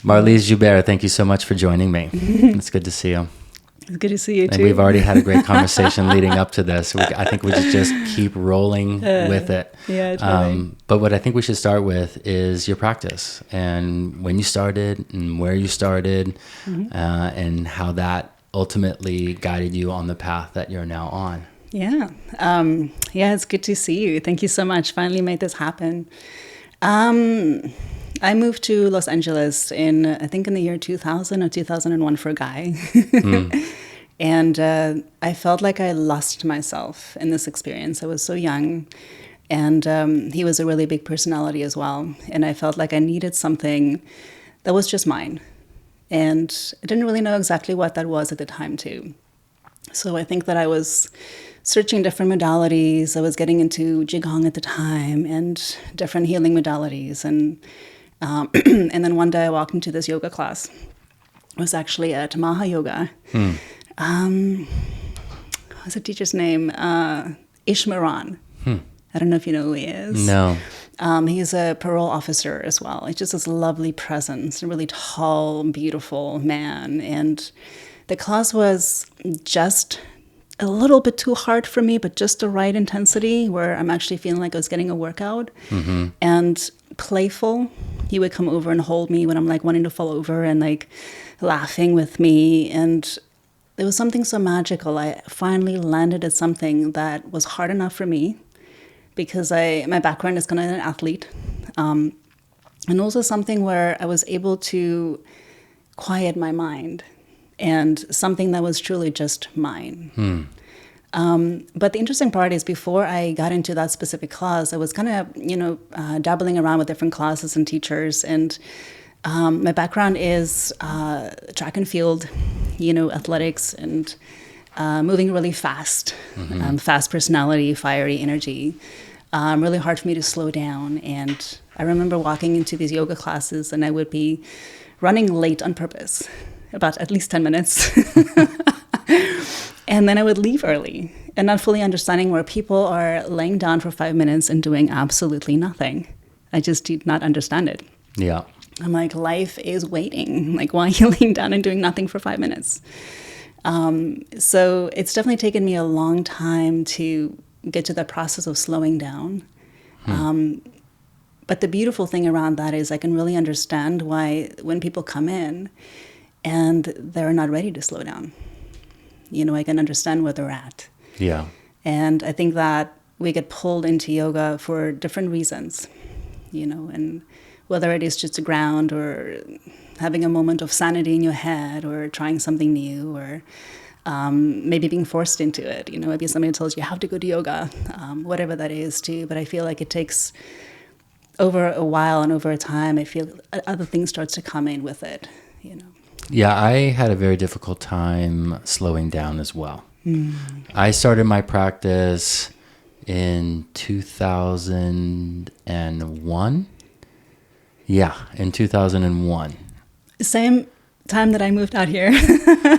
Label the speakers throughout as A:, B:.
A: Marlize Joubert, thank you so much for joining me. It's good to see you.
B: It's good to see you too.
A: And we've already had a great conversation leading up to this. I think we should just keep rolling with it.
B: Yeah, totally.
A: But what I think we should start with is your practice and when you started and where you started, and how that ultimately guided you on the path that you're now on.
B: Yeah. It's good to see you. Thank you so much. Finally made this happen. I moved to Los Angeles I think in the year 2000 or 2001 for a guy. And I felt like I lost myself in this experience. I was so young, and he was a really big personality as well. And I felt like I needed something that was just mine. And I didn't really know exactly what that was at the time too. So I think that I was searching different modalities. I was getting into Qigong at the time and different healing modalities. And then one day I walked into this yoga class. It was actually at Maha Yoga. What's the teacher's name? Ishmaran. I don't know if you know who he is.
A: No.
B: He's a parole officer as well. He's just this lovely presence, a really tall, beautiful man. And the class was just a little bit too hard for me, but just the right intensity where I'm actually feeling like I was getting a workout. And playful. He would come over and hold me when I'm like wanting to fall over and like laughing with me. And there was something so magical. I finally landed at something that was hard enough for me because my background is kind of an athlete. And also something where I was able to quiet my mind and something that was truly just mine. But the interesting part is before I got into that specific class, I was kind of, dabbling around with different classes and teachers. And my background is track and field, athletics and moving really fast, fast personality, fiery energy. Really hard for me to slow down. And I remember walking into these yoga classes and I would be running late on purpose, about at least 10 minutes. And then I would leave early and not fully understanding where people are laying down for 5 minutes and doing absolutely nothing. I just did not understand it.
A: Yeah.
B: I'm like, life is waiting. Like, why are you laying down and doing nothing for 5 minutes? So it's definitely taken me a long time to get to the process of slowing down. But the beautiful thing around that is I can really understand why when people come in and they're not ready to slow down, I can understand where they're at.
A: Yeah.
B: And I think that we get pulled into yoga for different reasons, and whether it is just to ground or having a moment of sanity in your head or trying something new or maybe being forced into it. Maybe somebody tells you you have to go to yoga, whatever that is too. But I feel like it takes over a while and over a time, I feel other things starts to come in with it,
A: Yeah, I had a very difficult time slowing down as well. I started my practice in 2001. Yeah, in 2001.
B: Same time that I moved out here.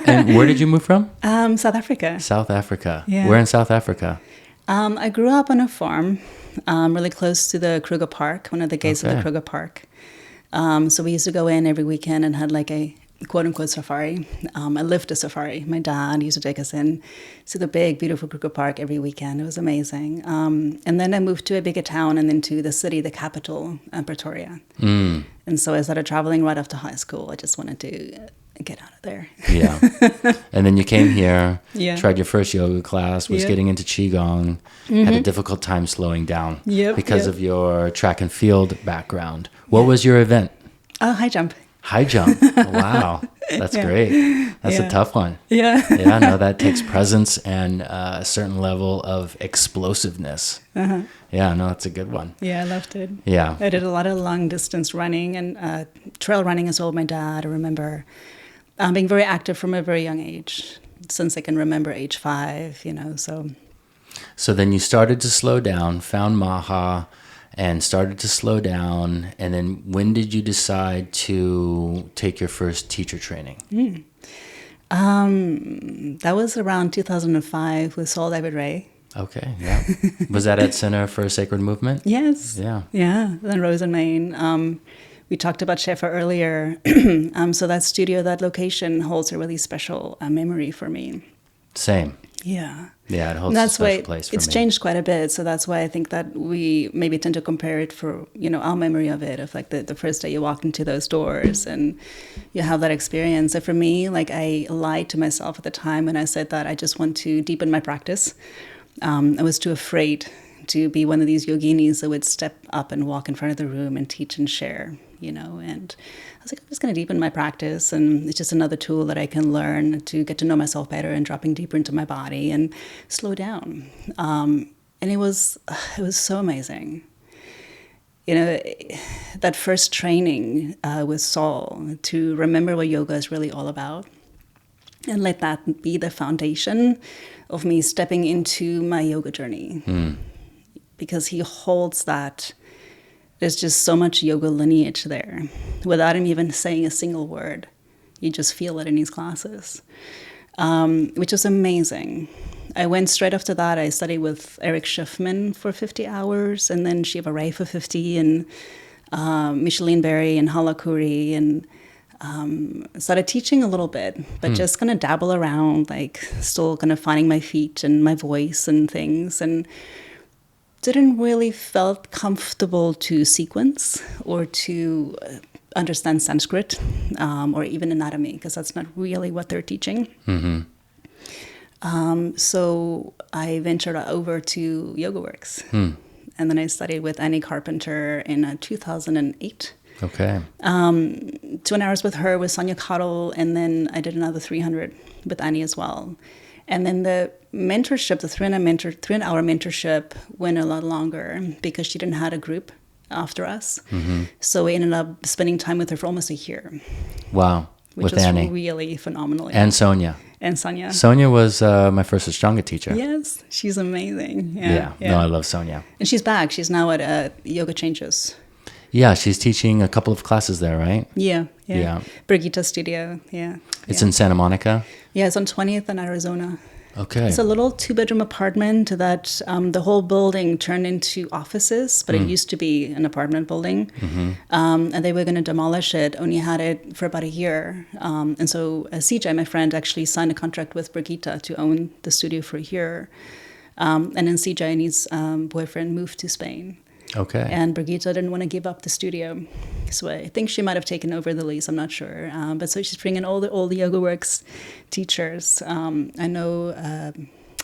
A: And where did you move from?
B: South Africa.
A: South Africa.
B: Yeah.
A: Where in South Africa?
B: I grew up on a farm really close to the Kruger Park, one of the gates of the Kruger Park. So we used to go in every weekend and had like a quote-unquote safari. I lived a safari. My dad used to take us in to the big, beautiful Kruger Park every weekend. It was amazing. And then I moved to a bigger town and then to the city, the capital, Pretoria. And so I started traveling right after high school. I just wanted to get out of there.
A: Yeah. And then you came here,
B: Yeah.
A: tried your first yoga class, was
B: Yeah.
A: getting into Qigong, had a difficult time slowing down because of your track and field background. What was your event?
B: Oh, high jump.
A: High jump. Wow. That's great. That's a tough one.
B: Yeah.
A: Yeah, no, that takes presence and a certain level of explosiveness. Yeah, no, that's a good one.
B: Yeah, I loved it.
A: Yeah.
B: I did a lot of long distance running and trail running as well with my dad. I remember being very active from a very young age, since I can remember age 5, so.
A: So then you started to slow down, found Maha, and started to slow down. And then when did you decide to take your first teacher training?
B: That was around 2005 with Saul David Ray.
A: Okay, yeah. Was that at Center for Sacred Movement?
B: Yes.
A: Yeah.
B: Yeah, in Rosen, Maine. We talked about Shefa earlier. So that studio, that location holds a really special memory for me.
A: Same.
B: Yeah.
A: Yeah, it holds
B: And
A: a
B: that's
A: special
B: why
A: place for
B: it's
A: me.
B: changed quite a bit. So that's why I think that we maybe tend to compare it for, our memory of it, of like the first day you walked into those doors and you have that experience. So for me, like I lied to myself at the time when I said that I just want to deepen my practice. I was too afraid to be one of these yoginis that would step up and walk in front of the room and teach and share, and I was like, I'm just going to deepen my practice, and it's just another tool that I can learn to get to know myself better and dropping deeper into my body and slow down. And it was so amazing. That first training with Saul, to remember what yoga is really all about and let that be the foundation of me stepping into my yoga journey. Because he holds that. There's just so much yoga lineage there without him even saying a single word. You just feel it in his classes, which is amazing. I went straight after that. I studied with Eric Schiffman for 50 hours, and then Shiva Ray for 50, and Micheline Berry and Halakuri, and started teaching a little bit, but just kind of dabble around, like still kind of finding my feet and my voice and things, and didn't really felt comfortable to sequence or to understand Sanskrit or even anatomy, because that's not really what they're teaching. So I ventured over to YogaWorks. And then I studied with Annie Carpenter in 2008.
A: Okay.
B: 2 hours with her, with Sonia Cottle, and then I did another 300 with Annie as well. And then the mentorship, the 3-hour mentorship went a lot longer because she didn't have a group after us. So we ended up spending time with her for almost a year.
A: Wow.
B: Which
A: with
B: was
A: Annie.
B: really phenomenal.
A: And Sonia.
B: And Sonia.
A: Sonia was my first Ashtanga teacher.
B: Yes, she's amazing.
A: Yeah. No, I love Sonia.
B: And she's back. She's now at Yoga Changes.
A: Yeah, she's teaching a couple of classes there, right?
B: Yeah.
A: Yeah.
B: Brigitte Studio. Yeah.
A: It's in Santa Monica?
B: Yeah, it's on 20th in Arizona.
A: Okay.
B: It's a little 2-bedroom apartment that the whole building turned into offices, but it used to be an apartment building. And they were going to demolish it, only had it for about a year. And so CJ, my friend, actually signed a contract with Brigitte to own the studio for a year. And then CJ and his boyfriend moved to Spain.
A: Okay.
B: And Brigitte didn't want to give up the studio. So I think she might have taken over the lease. I'm not sure. But so she's bringing all the YogaWorks teachers. I know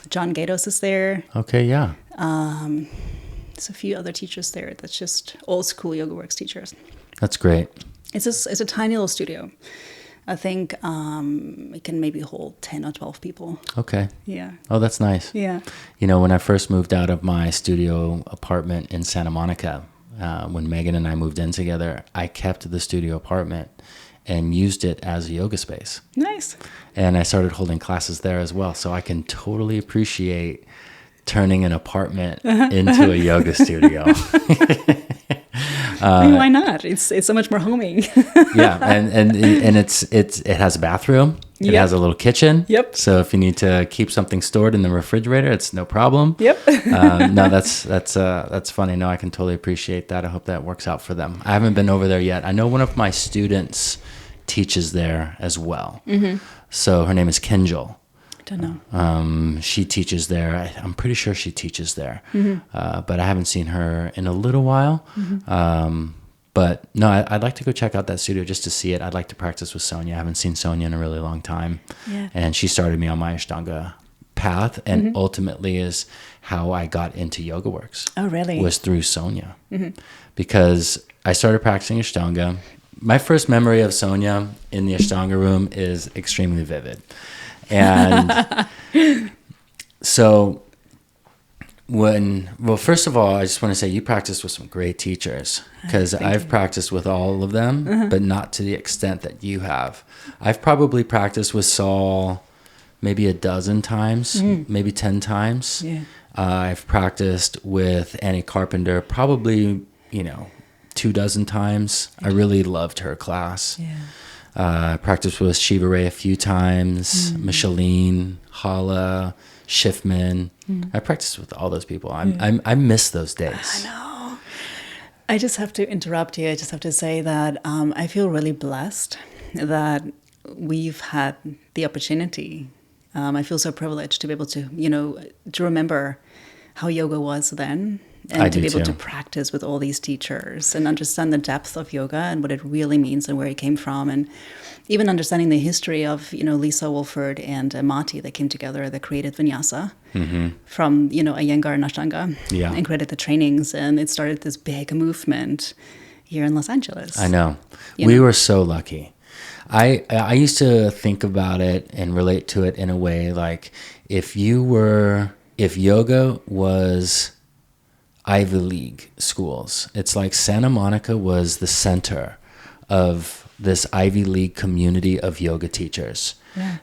B: John Gatos is there.
A: Okay, yeah.
B: There's a few other teachers there. That's just old school YogaWorks teachers.
A: That's great.
B: It's a tiny little studio. I think it can maybe hold 10 or 12 people.
A: Okay.
B: Yeah.
A: Oh, that's nice.
B: Yeah.
A: When I first moved out of my studio apartment in Santa Monica, when Megan and I moved in together, I kept the studio apartment and used it as a yoga space.
B: Nice.
A: And I started holding classes there as well. So I can totally appreciate turning an apartment into a yoga studio.
B: Why not? It's so much more homey.
A: Yeah, and it has a bathroom. It has a little kitchen.
B: Yep.
A: So if you need to keep something stored in the refrigerator, it's no problem.
B: Yep.
A: No, that's funny. No, I can totally appreciate that. I hope that works out for them. I haven't been over there yet. I know one of my students teaches there as well. So her name is Kinjal.
B: Don't know.
A: She teaches there. I'm pretty sure she teaches there, but I haven't seen her in a little while. But no, I'd like to go check out that studio just to see it. I'd like to practice with Sonia. I haven't seen Sonia in a really long time.
B: Yeah.
A: And she started me on my Ashtanga path, and ultimately is how I got into YogaWorks.
B: Oh, really?
A: Was through Sonia. Because I started practicing Ashtanga. My first memory of Sonia in the Ashtanga room is extremely vivid. And so first of all, I just want to say you practiced with some great teachers, because I've practiced with all of them, but not to the extent that you have. I've probably practiced with Saul maybe a dozen times, maybe 10 times.
B: Yeah.
A: I've practiced with Annie Carpenter probably, 24 times. I really loved her class.
B: Yeah.
A: I practiced with Shiva Ray a few times, Micheline, Hala, Schiffman. I practiced with all those people. I miss those days.
B: I know. I just have to interrupt you. I just have to say that I feel really blessed that we've had the opportunity. I feel so privileged to be able to, to remember how yoga was then, and to be able to practice with all these teachers and understand the depth of yoga and what it really means and where it came from, and even understanding the history of, Lisa Wolford and Mati that came together that created Vinyasa from, Iyengar and Ashtanga and created the trainings, and it started this big movement here in Los Angeles.
A: I know. We were so lucky. I used to think about it and relate to it in a way like if yoga was Ivy League schools, it's like Santa Monica was the center of this Ivy League community of yoga teachers. Yeah.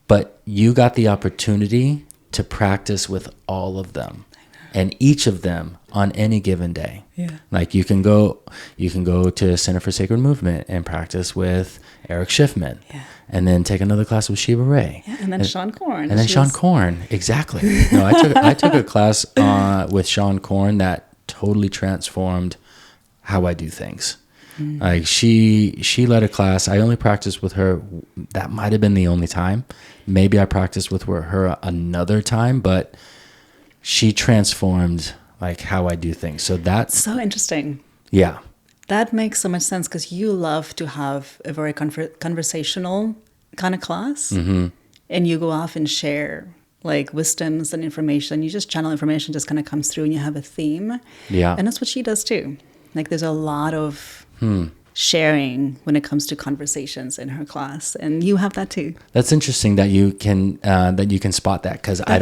A: But you got the opportunity to practice with all of them and each of them on any given day. Yeah. Like you can go to Center for Sacred Movement and practice with Eric Schiffman. Yeah. And then take another class with Shiva Ray. Yeah,
B: and then Sean Korn.
A: And then Sean Korn, exactly. No, I took a class with Sean Korn that totally transformed how I do things. Like she led a class. I only practiced with her. That might have been the only time. Maybe I practiced with her another time, but she transformed like how I do things. So that's
B: so interesting.
A: Yeah.
B: That makes so much sense because you love to have a very conversational kind of class, and you go off and share like wisdoms and information. You just channel information, just kind of comes through, and you have a theme. Yeah, and that's what she does too. Like there's a lot of sharing when it comes to conversations in her class, and you have that too.
A: That's interesting that you can spot that because I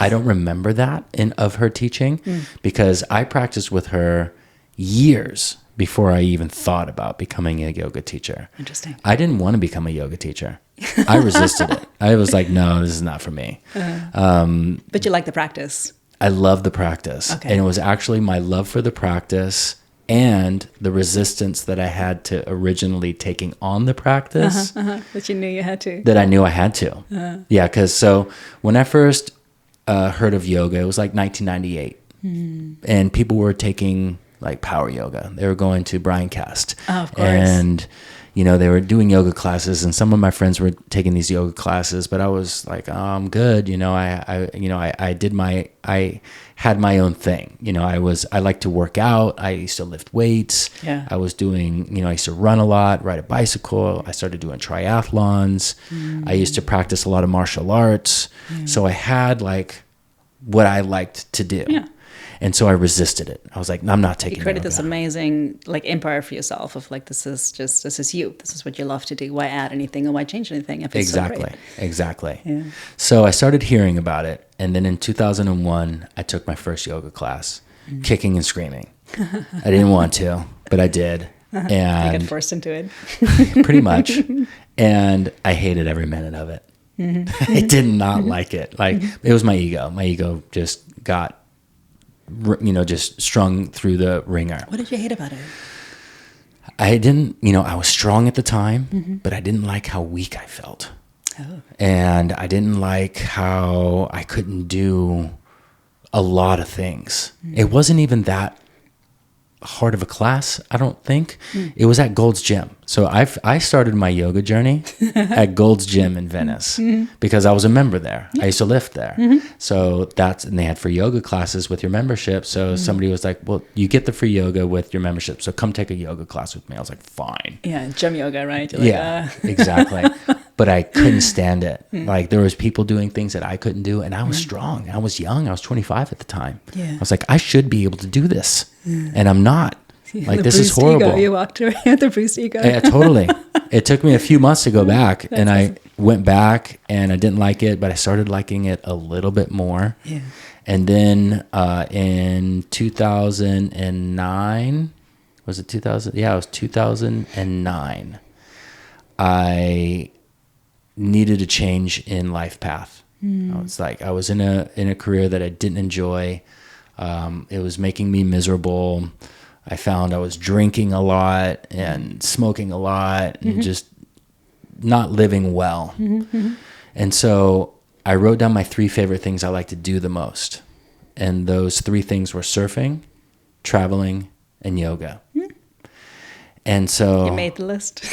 A: don't remember that of her teaching because I practiced with her years before I even thought about becoming a yoga teacher.
B: Interesting.
A: I didn't want to become a yoga teacher. I resisted it. I was like, no, this is not for me.
B: But you like the practice.
A: I love the practice. Okay. And it was actually my love for the practice and the resistance that I had to originally taking on the practice.
B: That you knew you had to.
A: That I knew I had to. Yeah, because so when I first heard of yoga, it was like 1998. And people were taking like power yoga. They were going to Brian Cast.
B: Oh, of course.
A: And, they were doing yoga classes and some of my friends were taking these yoga classes, but I was like, oh, I'm good. I had my own thing. I like to work out. I used to lift weights. Yeah. I was doing, I used to run a lot, ride a bicycle. I started doing triathlons. I used to practice a lot of martial arts. So I had like what I liked to do. Yeah. And so I resisted it. I was like, I'm not taking it.
B: You created this amazing like empire for yourself of like, this is you. This is what you love to do. Why add anything or why change anything? If it's
A: Exactly. Yeah. So I started hearing about it. And then in 2001, I took my first yoga class, kicking and screaming. I didn't want to, but I did. And
B: you got forced into it.
A: Pretty much. And I hated every minute of it. I did not like it. Like it was my ego. My ego just got just strung through the ringer.
B: What did you hate about it?
A: I didn't, I was strong at the time, but I didn't like how weak I felt. Oh. And I didn't like how I couldn't do a lot of things. It wasn't even that hard of a class, I don't think. It was at Gold's Gym. So I started my yoga journey at Gold's Gym in Venice because I was a member there. I used to lift there. So and they had free yoga classes with your membership. So somebody was like, well, you get the free yoga with your membership. So come take a yoga class with me. I was like, fine.
B: Yeah, gym yoga, right? You're
A: like, exactly. But I couldn't stand it. Like there was people doing things that I couldn't do. And I was strong. I was young. I was 25 at the time. Yeah. I was like, I should be able to do this. And I'm not. Like this is horrible.
B: Ego. You walked around with the bruised ego.
A: Yeah, totally. It took me a few months to go back, and I went back, and I didn't like it, but I started liking it a little bit more. Yeah. And then in 2009, was it 2000? Yeah, it was 2009. I needed a change in life path. I was like, I was in a career that I didn't enjoy. It was making me miserable. I found I was drinking a lot and smoking a lot and just not living well. And so I wrote down my 3 favorite things I like to do the most. And those 3 things were surfing, traveling, and yoga. And so
B: You made the list.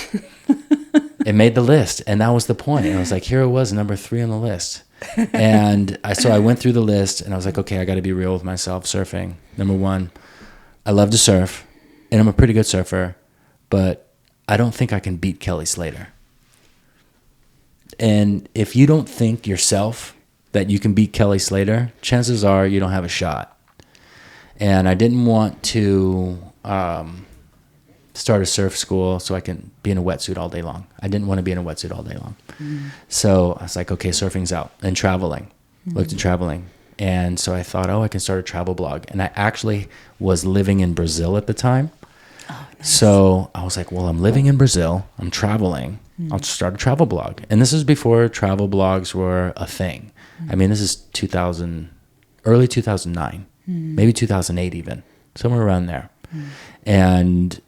A: it made the list, and that was the point. And I was like, here it was, number 3 on the list. And so I went through the list, and I was like, okay, I got to be real with myself. Surfing, number 1. I love to surf, and I'm a pretty good surfer, but I don't think I can beat Kelly Slater. And if you don't think yourself that you can beat Kelly Slater, chances are you don't have a shot. And I didn't want to start a surf school so I can be in a wetsuit all day long. I didn't want to be in a wetsuit all day long. So I was like, okay, surfing's out. And traveling. Looked at traveling. And so I thought, I can start a travel blog. And I actually was living in Brazil at the time.
B: Oh, nice.
A: So I was like, well, I'm living in Brazil. I'm traveling. I'll start a travel blog. And this is before travel blogs were a thing. I mean, this is early 2009, maybe 2008 even, somewhere around there. And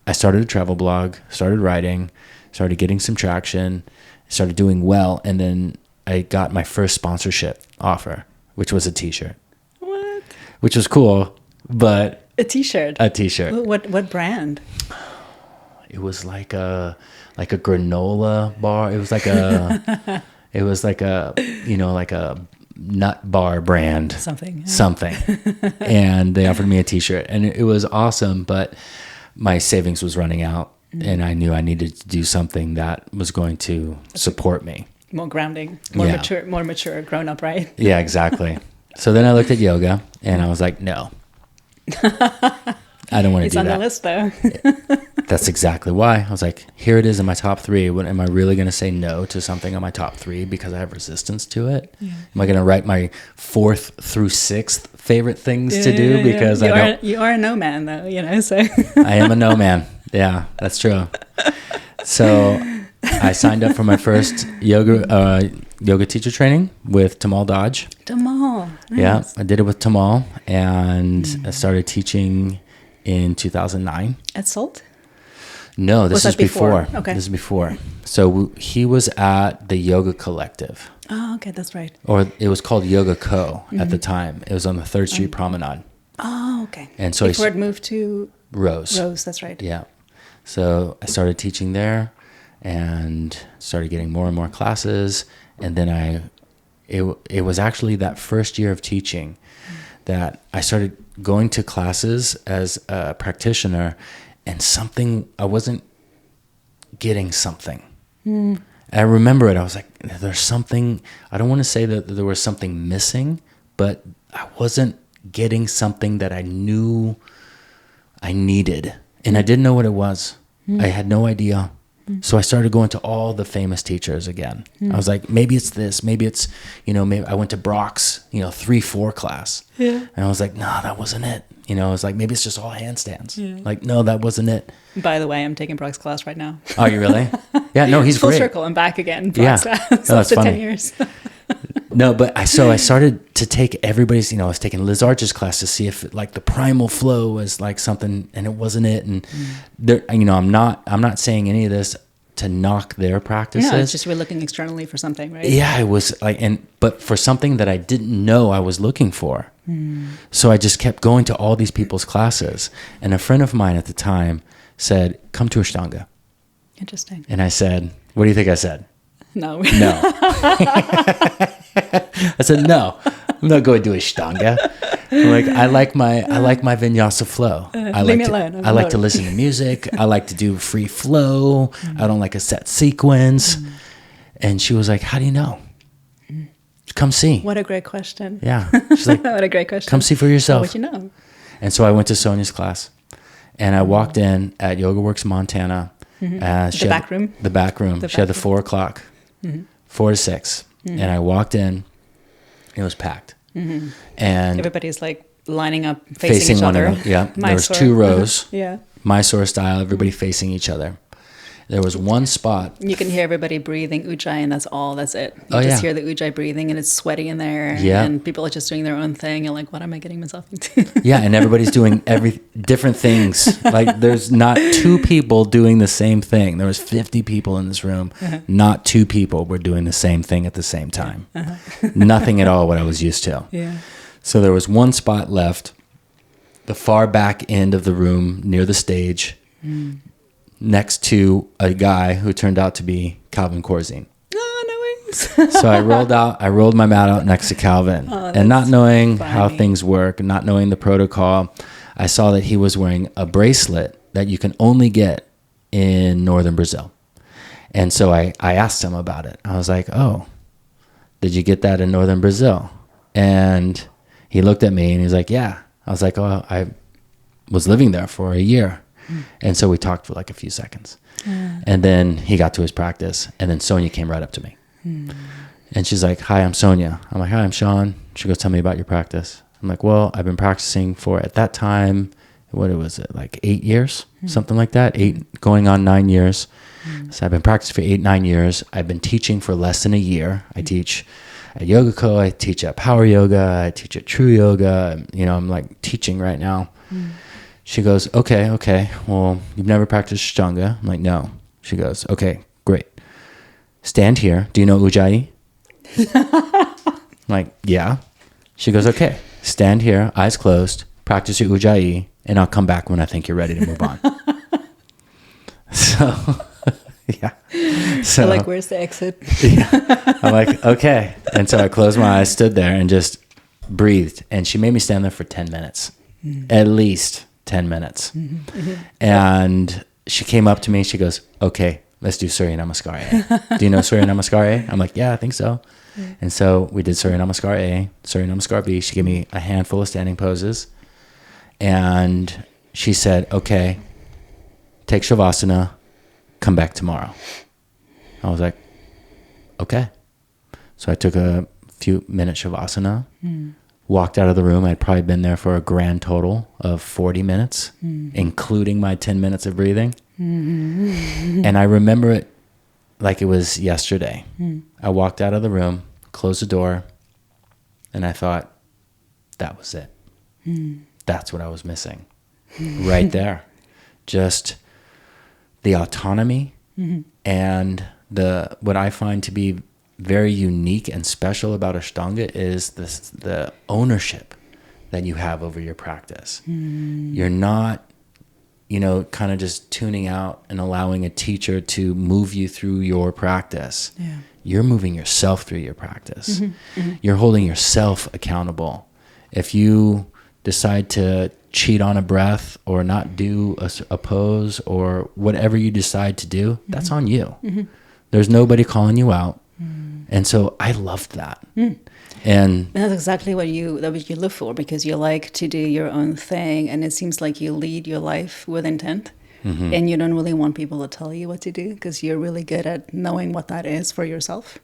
A: I started a travel blog, started writing, started getting some traction, started doing well. And then I got my first sponsorship offer, which was a t-shirt.
B: What?
A: Which was cool, but...
B: A t-shirt?
A: A t-shirt.
B: What brand?
A: It was like a granola bar. It was like a... It was like a nut bar brand. Something. And they offered me a t-shirt, and it was awesome, but my savings was running out, and I knew I needed to do something that was going to support me.
B: More grounding, more mature, grown up, right?
A: Yeah, exactly. So then I looked at yoga, and I was like, no. I don't want to do that. It's on
B: the list, though.
A: That's exactly why. I was like, here it is in my top 3. Am I really going to say no to something on my top 3 because I have resistance to it? Yeah. Am I going to write my 4th through 6th favorite things to do because I don't?
B: You are a no man, though, so.
A: I am a no man. Yeah, that's true. So I signed up for my first yoga teacher training with Tamal Dodge.
B: Tamal. Nice.
A: Yeah, I did it with Tamal, and I started teaching in 2009.
B: At Salt?
A: No, this is before.
B: Okay.
A: This is before. So he was at the Yoga Collective.
B: Oh, okay, that's right.
A: Or it was called Yoga Co. at the time. It was on the 3rd Street Promenade.
B: Oh, okay.
A: And so
B: before it moved to
A: Rose.
B: Rose, that's right.
A: Yeah. So I started teaching there and started getting more and more classes. And then it was actually that first year of teaching that I started going to classes as a practitioner, and I wasn't getting something. I remember it. I was like, there's something, I don't want to say that there was something missing, but I wasn't getting something that I knew I needed. And I didn't know what it was. I had no idea. So I started going to all the famous teachers again. I was like, maybe it's this, maybe it's, maybe I went to Brock's, 3-4 class. Yeah. And I was like, no, that wasn't it. I was like, maybe it's just all handstands. Yeah. Like, no, that wasn't it.
B: By the way, I'm taking Brock's class right now.
A: Oh, you really? Yeah, no, he's
B: full
A: great.
B: Full circle, I'm back again. Brock's class.
A: No, that's funny.
B: 10 years.
A: No, but I started to take everybody's, I was taking Liz Arch's class to see if the primal flow was like something, and it wasn't it. And there, I'm not saying any of this to knock their practices.
B: Yeah, it's just we're looking externally for something, right?
A: Yeah, it was but for something that I didn't know I was looking for. So I just kept going to all these people's classes. And a friend of mine at the time said, come to Ashtanga.
B: Interesting.
A: And I said, what do you think I said?
B: No.
A: No. I said, no, I'm not going to do Ashtanga. I'm like, I like my vinyasa flow. I like to listen to music. I like to do free flow. I don't like a set sequence. And she was like, how do you know? Come see.
B: What a great question.
A: Yeah. She's like,
B: what a great question.
A: Come see for yourself.
B: What you know.
A: And so I went to Sonia's class, and I walked in at Yoga Works Montana.
B: The back room.
A: The back room. She had the 4 o'clock, 4 to 6. And I walked in. It was packed. And
B: everybody's like lining up, facing each other.
A: Yeah. There was 2 rows.
B: Yeah.
A: Mysore style, everybody facing each other. There was one spot.
B: You can hear everybody breathing Ujjayi, and that's all. That's it. You just hear the Ujjayi breathing, and it's sweaty in there.
A: Yeah.
B: And people are just doing their own thing. And like, what am I getting myself into?
A: Yeah, and everybody's doing different things. Like, there's not 2 people doing the same thing. There was 50 people in this room. Not 2 people were doing the same thing at the same time. Nothing at all what I was used to.
B: Yeah.
A: So there was one spot left, the far back end of the room near the stage, next to a guy who turned out to be Calvin Corzine.
B: Oh, no ways.
A: So I rolled my mat out next to Calvin, and not knowing how things work, not knowing the protocol, I saw that he was wearing a bracelet that you can only get in northern Brazil. And so I asked him about it. I was like, oh, did you get that in northern Brazil? And he looked at me and he's like, yeah. I was like, oh, I was living there for a year. And so we talked for like a few seconds. And then he got to his practice. And then Sonia came right up to me. And she's like, hi, I'm Sonia. I'm like, hi, I'm Sean. She goes, tell me about your practice. I'm like, well, I've been practicing for, at that time, what was it, like 8 years? Something like that. 8 going on 9 years. So I've been practicing for 8-9 years. I've been teaching for less than a year. I teach at Yoga Co. I teach at Power Yoga. I teach at True Yoga. You know, I'm like teaching right now. She goes, okay. Well, you've never practiced Ashtanga? I'm like, no. She goes, okay, great. Stand here. Do you know Ujjayi? I'm like, yeah. She goes, okay. Stand here, eyes closed, practice your Ujjayi, and I'll come back when I think you're ready to move on. So, yeah. So
B: like, where's the exit?
A: Yeah. I'm like, okay. And so I closed my eyes, stood there, and just breathed. And she made me stand there for 10 minutes, at least 10 minutes. And she came up to me. She goes, okay, let's do Surya Namaskar A. Do you know Surya Namaskar A? I'm like, yeah, I think so. And so we did Surya Namaskar A, Surya Namaskar B. She gave me a handful of standing poses. And she said, okay, take Shavasana, come back tomorrow. I was like, okay. So I took a few minute Shavasana, walked out of the room. I'd probably been there for a grand total of 40 minutes, including my 10 minutes of breathing. And I remember it like it was yesterday. I walked out of the room, closed the door, and I thought, that was it. That's what I was missing. Right there. Just the autonomy and what I find to be very unique and special about Ashtanga is the ownership that you have over your practice. You're not, kind of just tuning out and allowing a teacher to move you through your practice. Yeah. You're moving yourself through your practice. You're holding yourself accountable. If you decide to cheat on a breath or not do a pose or whatever you decide to do, that's on you. There's nobody calling you out. And so I loved that. And
B: that's exactly what you live for, because you like to do your own thing, and it seems like you lead your life with intent. And you don't really want people to tell you what to do, because you're really good at knowing what that is for yourself.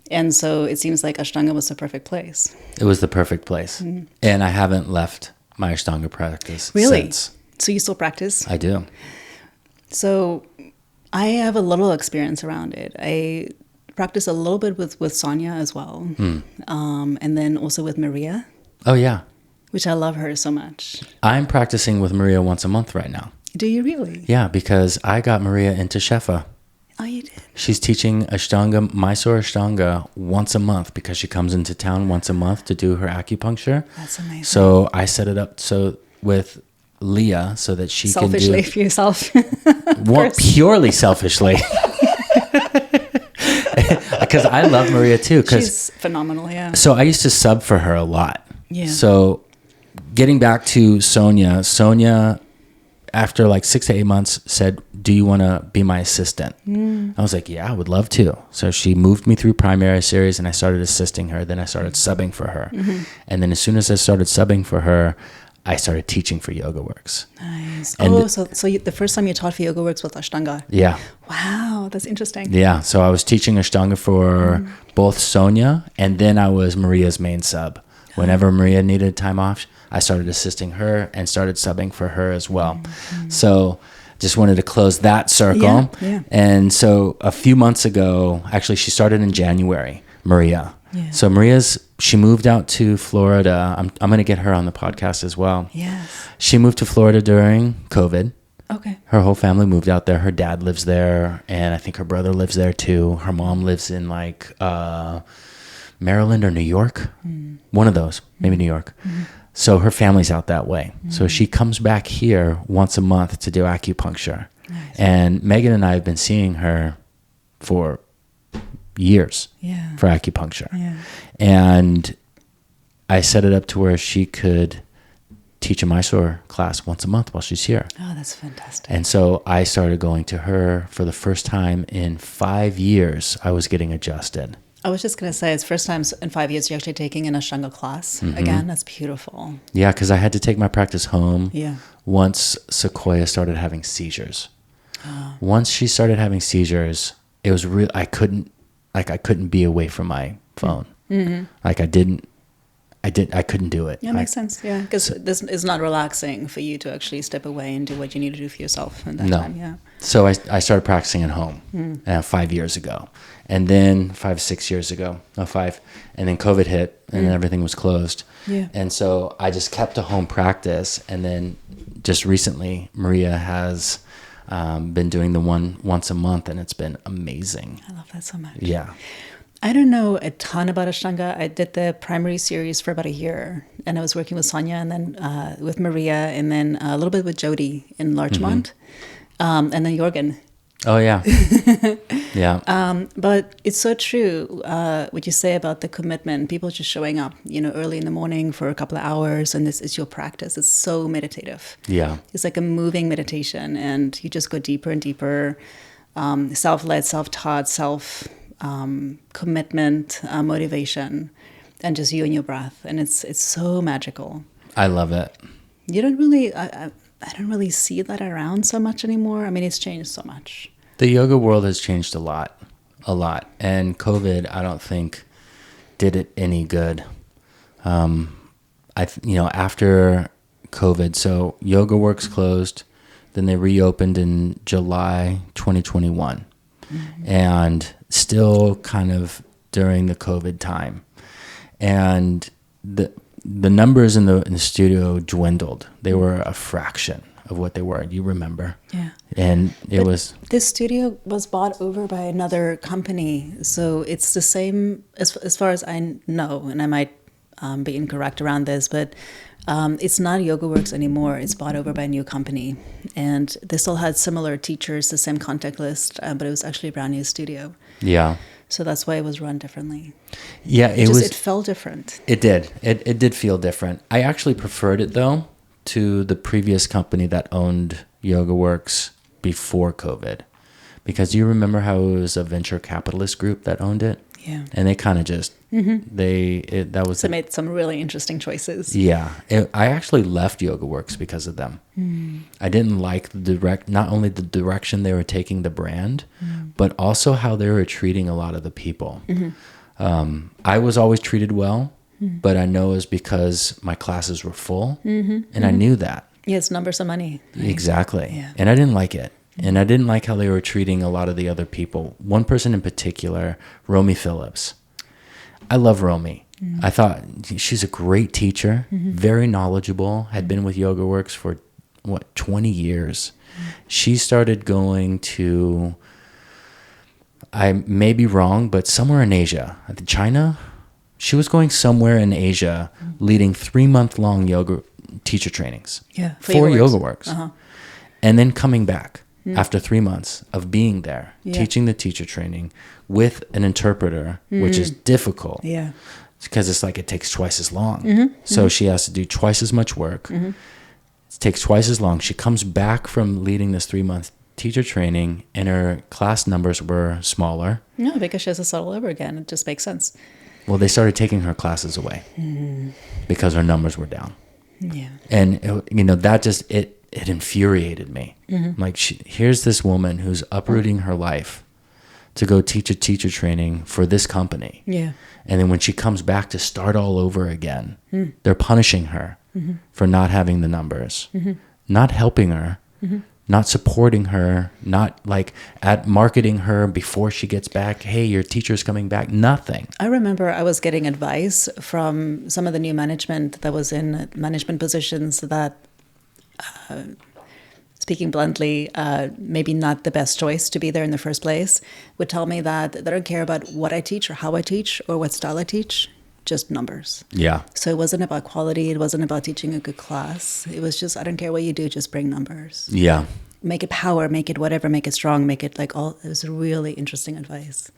B: And so it seems like Ashtanga was the perfect place.
A: It was the perfect place. And I haven't left my Ashtanga practice since.
B: So you still practice?
A: I do.
B: So I have a little experience around it. I practice a little bit with Sonia as well. And then also with Maria.
A: Oh, yeah.
B: Which I love her so much.
A: I'm practicing with Maria once a month right now.
B: Do you really?
A: Yeah, because I got Maria into Shefa.
B: Oh, you did?
A: She's teaching Ashtanga, Mysore Ashtanga, once a month because she comes into town once a month to do her acupuncture.
B: That's amazing.
A: So I set it up with Leah so that she can do...
B: Selfishly for yourself.
A: Purely selfishly. Because I love Maria too.
B: She's phenomenal, yeah.
A: So I used to sub for her a lot.
B: Yeah.
A: So getting back to Sonia, after like 6 to 8 months, said, do you want to be my assistant? I was like, yeah, I would love to. So she moved me through primary series and I started assisting her. Then I started subbing for her. And then as soon as I started subbing for her, I started teaching for YogaWorks.
B: Nice. And so the first time you taught for YogaWorks was Ashtanga?
A: Yeah.
B: Wow, that's interesting.
A: Yeah, so I was teaching Ashtanga for both Sonia, and then I was Maria's main sub. Whenever Maria needed time off, I started assisting her and started subbing for her as well. So just wanted to close that circle.
B: Yeah.
A: And so a few months ago, actually she started in January, Maria.
B: Yeah.
A: So she moved out to Florida. I'm going to get her on the podcast as well.
B: Yes.
A: She moved to Florida during COVID.
B: Okay.
A: Her whole family moved out there. Her dad lives there, and I think her brother lives there too. Her mom lives in like Maryland or New York. One of those, maybe New York. So her family's out that way. So she comes back here once a month to do acupuncture.
B: Nice.
A: And Megan and I have been seeing her for years for acupuncture.
B: Yeah.
A: And I set it up to where she could teach a Mysore class once a month while she's here.
B: Oh, that's fantastic.
A: And so I started going to her for the first time in 5 years. I was getting adjusted.
B: I was just going to say, it's first time in 5 years you're actually taking an Ashtanga class. Again, that's beautiful.
A: Yeah, because I had to take my practice home
B: Yeah.
A: once Sequoia started having seizures. Once she started having seizures, it was real. I couldn't be away from my phone. Like I couldn't do it.
B: Yeah, makes sense. Yeah, because this is not relaxing for you to actually step away and do what you need to do for yourself in that time. Yeah.
A: So I started practicing at home 5 years ago. And then 5-6 years ago, and then COVID hit and everything was closed.
B: Yeah.
A: And so I just kept a home practice. And then just recently, Maria has been doing the one once a month, and it's been amazing.
B: I love that so much.
A: Yeah.
B: I don't know a ton about Ashtanga. I did the primary series for about a year, and I was working with Sonia and then with Maria, and then a little bit with Jody in Larchmont, and then Jorgen.
A: Oh, yeah. Yeah.
B: But it's so true what you say about the commitment. People just showing up, early in the morning for a couple of hours, and this is your practice. It's so meditative.
A: Yeah.
B: It's like a moving meditation, and you just go deeper and deeper, self-led, self-taught, commitment, motivation, and just you and your breath. And it's so magical.
A: I love it.
B: You don't really, I don't really see that around so much anymore. I mean, it's changed so much.
A: The yoga world has changed a lot. And COVID, I don't think, did it any good. After COVID, so Yoga Works closed, then they reopened in July 2021. And still kind of during the COVID time. And the numbers in the studio dwindled. They were a fraction of what they were. You remember?
B: Yeah.
A: And
B: this studio was bought over by another company, so it's the same as far as I know, and I might be incorrect around this, but it's not Yoga Works anymore. It's bought over by a new company, and they still had similar teachers, the same contact list, but it was actually a brand new studio.
A: Yeah.
B: So that's why it was run differently.
A: Yeah,
B: it felt different.
A: It did. It did feel different. I actually preferred it though to the previous company that owned Yoga Works before COVID, because you remember how it was a venture capitalist group that owned it.
B: Yeah.
A: And they kind of just they made
B: some really interesting choices.
A: Yeah. I actually left Yoga Works because of them. I didn't like not only the direction they were taking the brand, but also how they were treating a lot of the people. I was always treated well, but I know it's because my classes were full, and I knew that.
B: Yeah, it's numbers of money. Right?
A: Exactly.
B: Yeah.
A: And I didn't like it. And I didn't like how they were treating a lot of the other people. One person in particular, Romy Phillips. I love Romy. I thought she's a great teacher, very knowledgeable, had been with Yoga Works for, 20 years. She started going to, I may be wrong, but somewhere in Asia, China? She was going somewhere in Asia, leading 3-month-long yoga teacher trainings for Yoga Works. And then coming back. After 3 months of being there, teaching the teacher training with an interpreter, which is difficult.
B: Yeah.
A: Because it's like it takes twice as long. So she has to do twice as much work. It takes twice as long. She comes back from leading this 3-month teacher training, and her class numbers were smaller.
B: No, because she has to start all over again. It just makes sense.
A: Well, they started taking her classes away because her numbers were down.
B: Yeah.
A: And, that just, it infuriated me. Like, here's this woman who's uprooting her life to go teach a teacher training for this company.
B: Yeah.
A: And then when she comes back to start all over again, they're punishing her for not having the numbers, not helping her, not supporting her, not marketing her before she gets back. Hey, your teacher's coming back. Nothing.
B: I remember I was getting advice from some of the new management that was in management positions that, speaking bluntly, maybe not the best choice to be there in the first place, would tell me that they don't care about what I teach or how I teach or what style I teach. just numbers.
A: Yeah.
B: So it wasn't about quality. It wasn't about teaching a good class. It was just, I don't care what you do, just bring numbers.
A: Yeah.
B: Make it power, make it whatever, make it strong, make it like all. It was really interesting advice.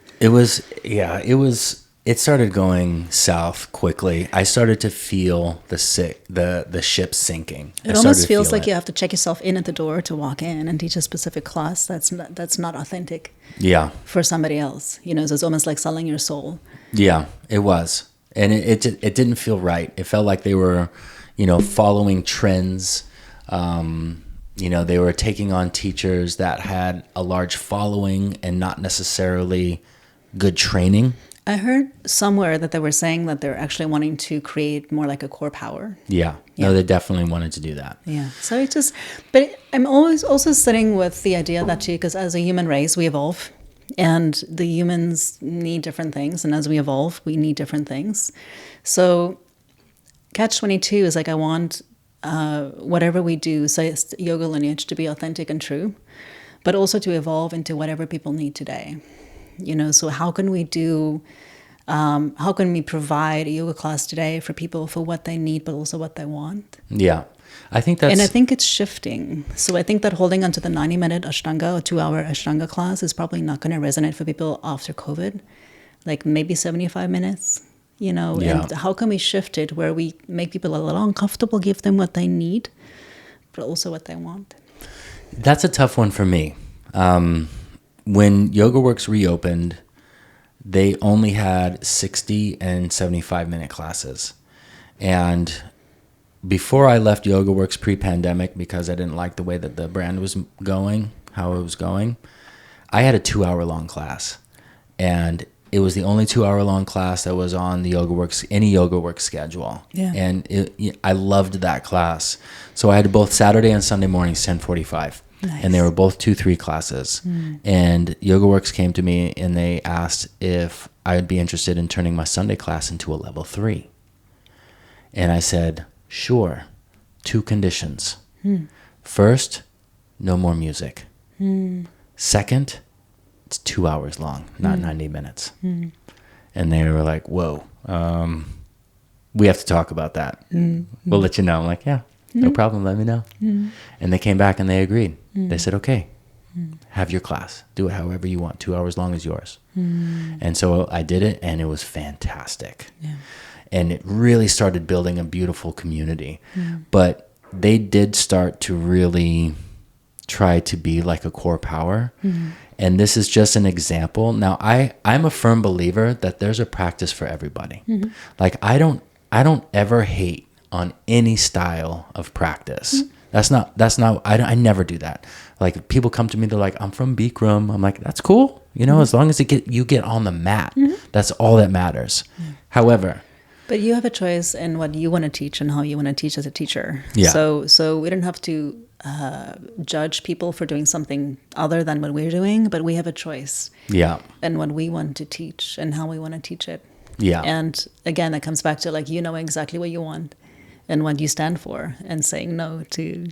A: It started going south quickly. I started to feel the ship sinking.
B: It almost feels like you have to check yourself in at the door to walk in and teach a specific class. That's not authentic.
A: Yeah.
B: For somebody else, so it's almost like selling your soul.
A: Yeah, it was. And it didn't feel right. It felt like they were, following trends. They were taking on teachers that had a large following and not necessarily good training.
B: I heard somewhere that they were saying that they're actually wanting to create more like a core power.
A: Yeah. No, they definitely wanted to do that.
B: Yeah. So but I'm always also sitting with the idea that too, because as a human race, we evolve. And the humans need different things. And as we evolve, we need different things. So catch-22 is like, I want whatever we do, say it's yoga lineage, to be authentic and true, but also to evolve into whatever people need today. So how can we provide a yoga class today for people for what they need, but also what they want?
A: Yeah. I think
B: it's shifting. So I think that holding onto the 90-minute Ashtanga or 2-hour Ashtanga class is probably not going to resonate for people after COVID, like maybe 75 minutes, and how can we shift it where we make people a little uncomfortable, give them what they need, but also what they want?
A: That's a tough one for me. When YogaWorks reopened, they only had 60 and 75-minute classes. And before I left YogaWorks pre-pandemic, because I didn't like the way that the brand was going, how it was going, I had a 2-hour-long class. And it was the only 2-hour-long class that was on the any YogaWorks schedule.
B: Yeah.
A: And I loved that class. So I had both Saturday and Sunday mornings, 10:45. Nice. And they were both 2-3 classes. And YogaWorks came to me and they asked if I would be interested in turning my Sunday class into a level 3. And I said, sure. 2 conditions. First, no more music. Second, it's 2 hours long, not 90 minutes. And they were like, whoa, we have to talk about that. We'll let you know. I'm like, yeah. No problem, let me know. And they came back and they agreed. They said, okay, have your class. Do it however you want. 2 hours long is yours. And so I did it, and it was fantastic. Yeah. And it really started building a beautiful community. But they did start to really try to be like a core power. And this is just an example. Now, I'm a firm believer that there's a practice for everybody. Like, I don't ever hate on any style of practice. I never do that. Like, people come to me, they're like, I'm from Bikram. I'm like, that's cool. As long as you get on the mat, that's all that matters. However,
B: but you have a choice in what you want to teach and how you want to teach as a teacher.
A: Yeah.
B: So we don't have to judge people for doing something other than what we're doing, but we have a choice.
A: Yeah.
B: And what we want to teach and how we want to teach it.
A: Yeah.
B: And again, it comes back to like, exactly what you want and what you stand for, and saying no to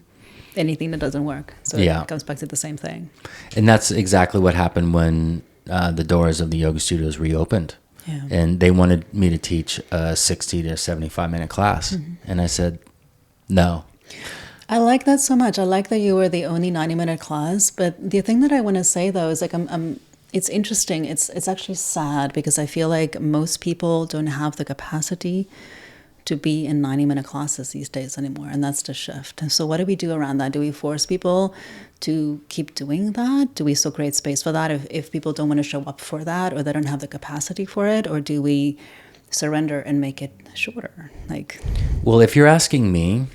B: anything that doesn't work. So it comes back to the same thing.
A: And that's exactly what happened when the doors of the yoga studios reopened. Yeah. And they wanted me to teach a 60 to 75-minute class. And I said, no.
B: I like that so much. I like that you were the only 90-minute class. But the thing that I want to say, though, is like it's interesting. It's actually sad, because I feel like most people don't have the capacity to be in 90-minute classes these days anymore. And that's the shift. And so what do we do around that? Do we force people to keep doing that? Do we still create space for that if people don't want to show up for that, or they don't have the capacity for it? Or do we surrender and make it shorter?
A: Well, if you're asking me,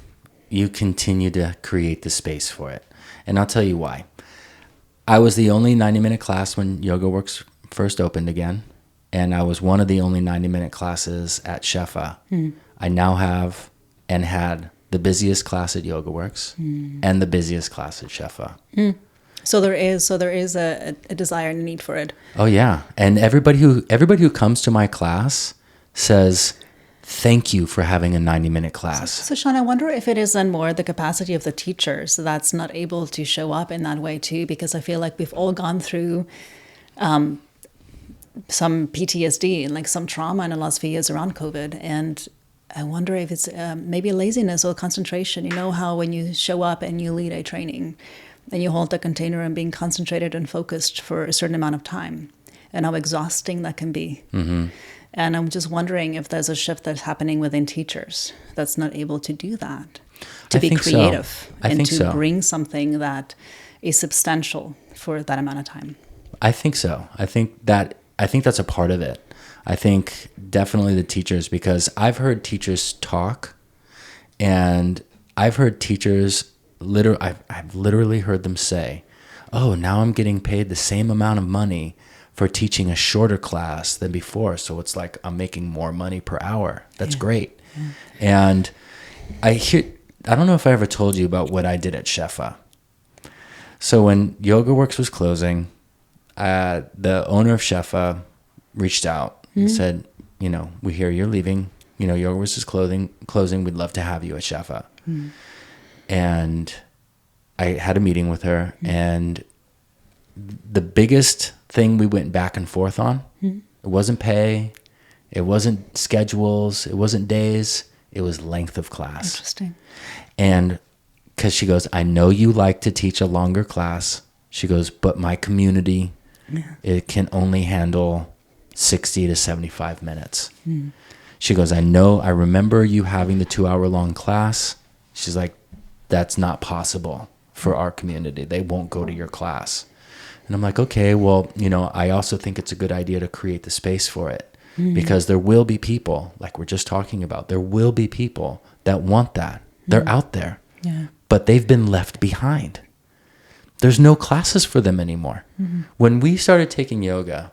A: you continue to create the space for it. And I'll tell you why. I was the only 90-minute class when YogaWorks first opened again. And I was one of the only 90-minute classes at Shefa. I now have and had the busiest class at YogaWorks and the busiest class at Shefa.
B: So there is a desire and a need for it.
A: Oh yeah, and everybody who comes to my class says, thank you for having a 90-minute class.
B: So Sean, I wonder if it is then more the capacity of the teachers that's not able to show up in that way too, because I feel like we've all gone through some PTSD and like some trauma in the last few years around COVID. And I wonder if it's maybe laziness or concentration. You know how when you show up and you lead a training and you hold the container and being concentrated and focused for a certain amount of time, and how exhausting that can be. Mm-hmm. And I'm just wondering if there's a shift that's happening within teachers that's not able to do that, to be creative and to bring something that is substantial for that amount of time.
A: I think so. I think that's a part of it. I think definitely the teachers, because I've heard teachers talk, and I've heard teachers I've literally heard them say, "Oh, now I'm getting paid the same amount of money for teaching a shorter class than before. So it's like I'm making more money per hour. That's great." Yeah. And I don't know if I ever told you about what I did at Shefa. So when Yoga Works was closing, the owner of Shefa reached out and said, "We hear you're leaving. Yoga Works is closing. We'd love to have you at Shefa." And I had a meeting with her, and the biggest thing we went back and forth on, it wasn't pay, it wasn't schedules, it wasn't days, it was length of class.
B: Interesting.
A: And because she goes, "I know you like to teach a longer class." She goes, "But my community, it can only handle 60 to 75 minutes. She goes, I remember you having the 2-hour long class." She's like, "That's not possible for our community. They won't go to your class." And I'm like, "Okay, well, I also think it's a good idea to create the space for it, because there will be people, like we're just talking about, there will be people that want that. They're out there, but they've been left behind. There's no classes for them anymore." When we started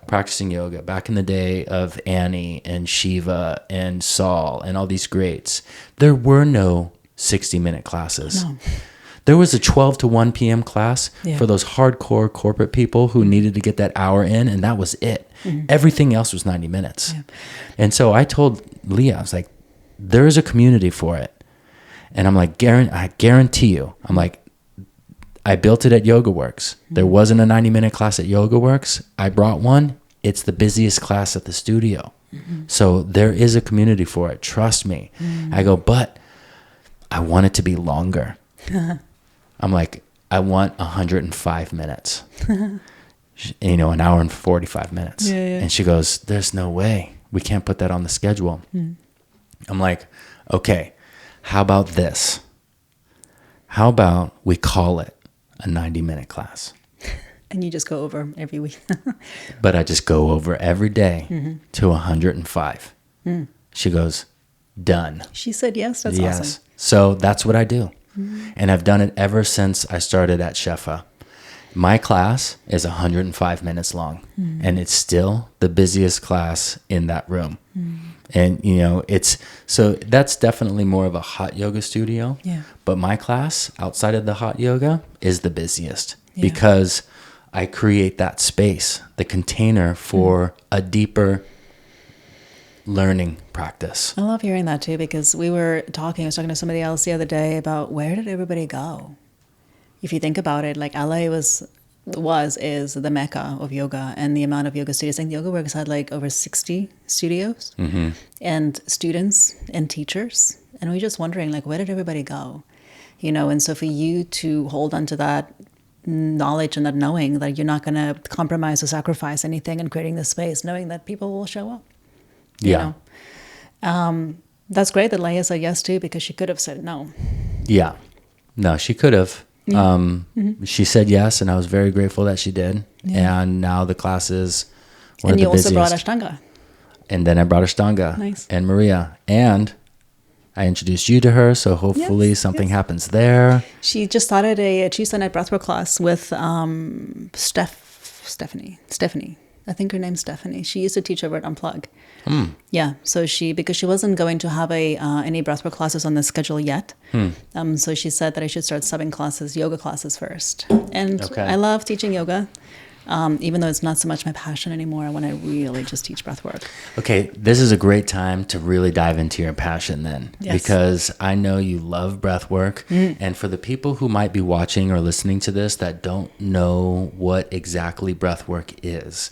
A: practicing yoga back in the day of Annie and Shiva and Saul and all these greats, there were no 60-minute classes. No. There was a 12 to 1 p.m. class for those hardcore corporate people who needed to get that hour in, and that was it. Everything else was 90 minutes. Yeah. And so I told Leah, I was like, there is a community for it. And I'm like, I guarantee you, I'm like, I built it at Yoga Works. There wasn't a 90-minute class at Yoga Works. I brought one. It's the busiest class at the studio. So there is a community for it. Trust me. I go, but I want it to be longer. I'm like, I want 105 minutes, an hour and 45 minutes. And she goes, "There's no way. We can't put that on the schedule." I'm like, "Okay, how about this? How about we call it a 90-minute class?"
B: And you just go over every week.
A: But I just go over every day to 105. She goes, "Done."
B: She said yes. That's awesome.
A: So that's what I do. And I've done it ever since I started at Shefa. My class is 105 minutes long, and it's still the busiest class in that room. And, so that's definitely more of a hot yoga studio. Yeah. But my class outside of the hot yoga is the busiest because I create that space, the container for a deeper learning practice.
B: I love hearing that too, because I was talking to somebody else the other day about where did everybody go? If you think about it, like LA is the mecca of yoga, and the amount of yoga studios. I think Yoga Works had like over 60 studios and students and teachers. And we're just wondering, like, where did everybody go? And so for you to hold on to that knowledge and that knowing that you're not going to compromise or sacrifice anything in creating this space, knowing that people will show up. That's great that Leia said yes too, because she could have said no.
A: Yeah. No, she could have. She said yes, and I was very grateful that she did. And now the class is one of the busiest. And you also brought Ashtanga. And then I brought Ashtanga and Maria. And I introduced you to her, so hopefully something happens there.
B: She just started a Tuesday night breathwork class with Stephanie. I think her name's Stephanie. She used to teach over at Unplug. Yeah, so because she wasn't going to have any breathwork classes on the schedule yet. So she said that I should start subbing yoga classes first. And I love teaching yoga. Even though it's not so much my passion anymore, I want to really just teach breath work.
A: Okay, this is a great time to really dive into your passion then, because I know you love breath work. And for the people who might be watching or listening to this that don't know what exactly breath work is,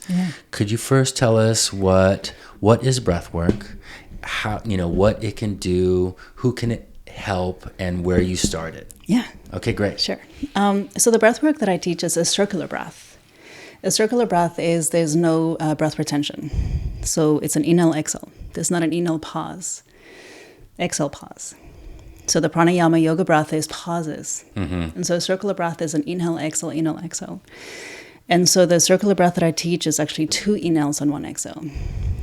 A: could you first tell us what is breath work, how, what it can do, who can it help, and where you started?
B: Yeah.
A: Okay, great.
B: Sure. So the breath work that I teach is a circular breath. A circular breath is there's no breath retention. So it's an inhale, exhale. There's not an inhale, pause. Exhale, pause. So the pranayama yoga breath is pauses. And so a circular breath is an inhale, exhale, inhale, exhale. And so the circular breath that I teach is actually 2 inhales and 1 exhale.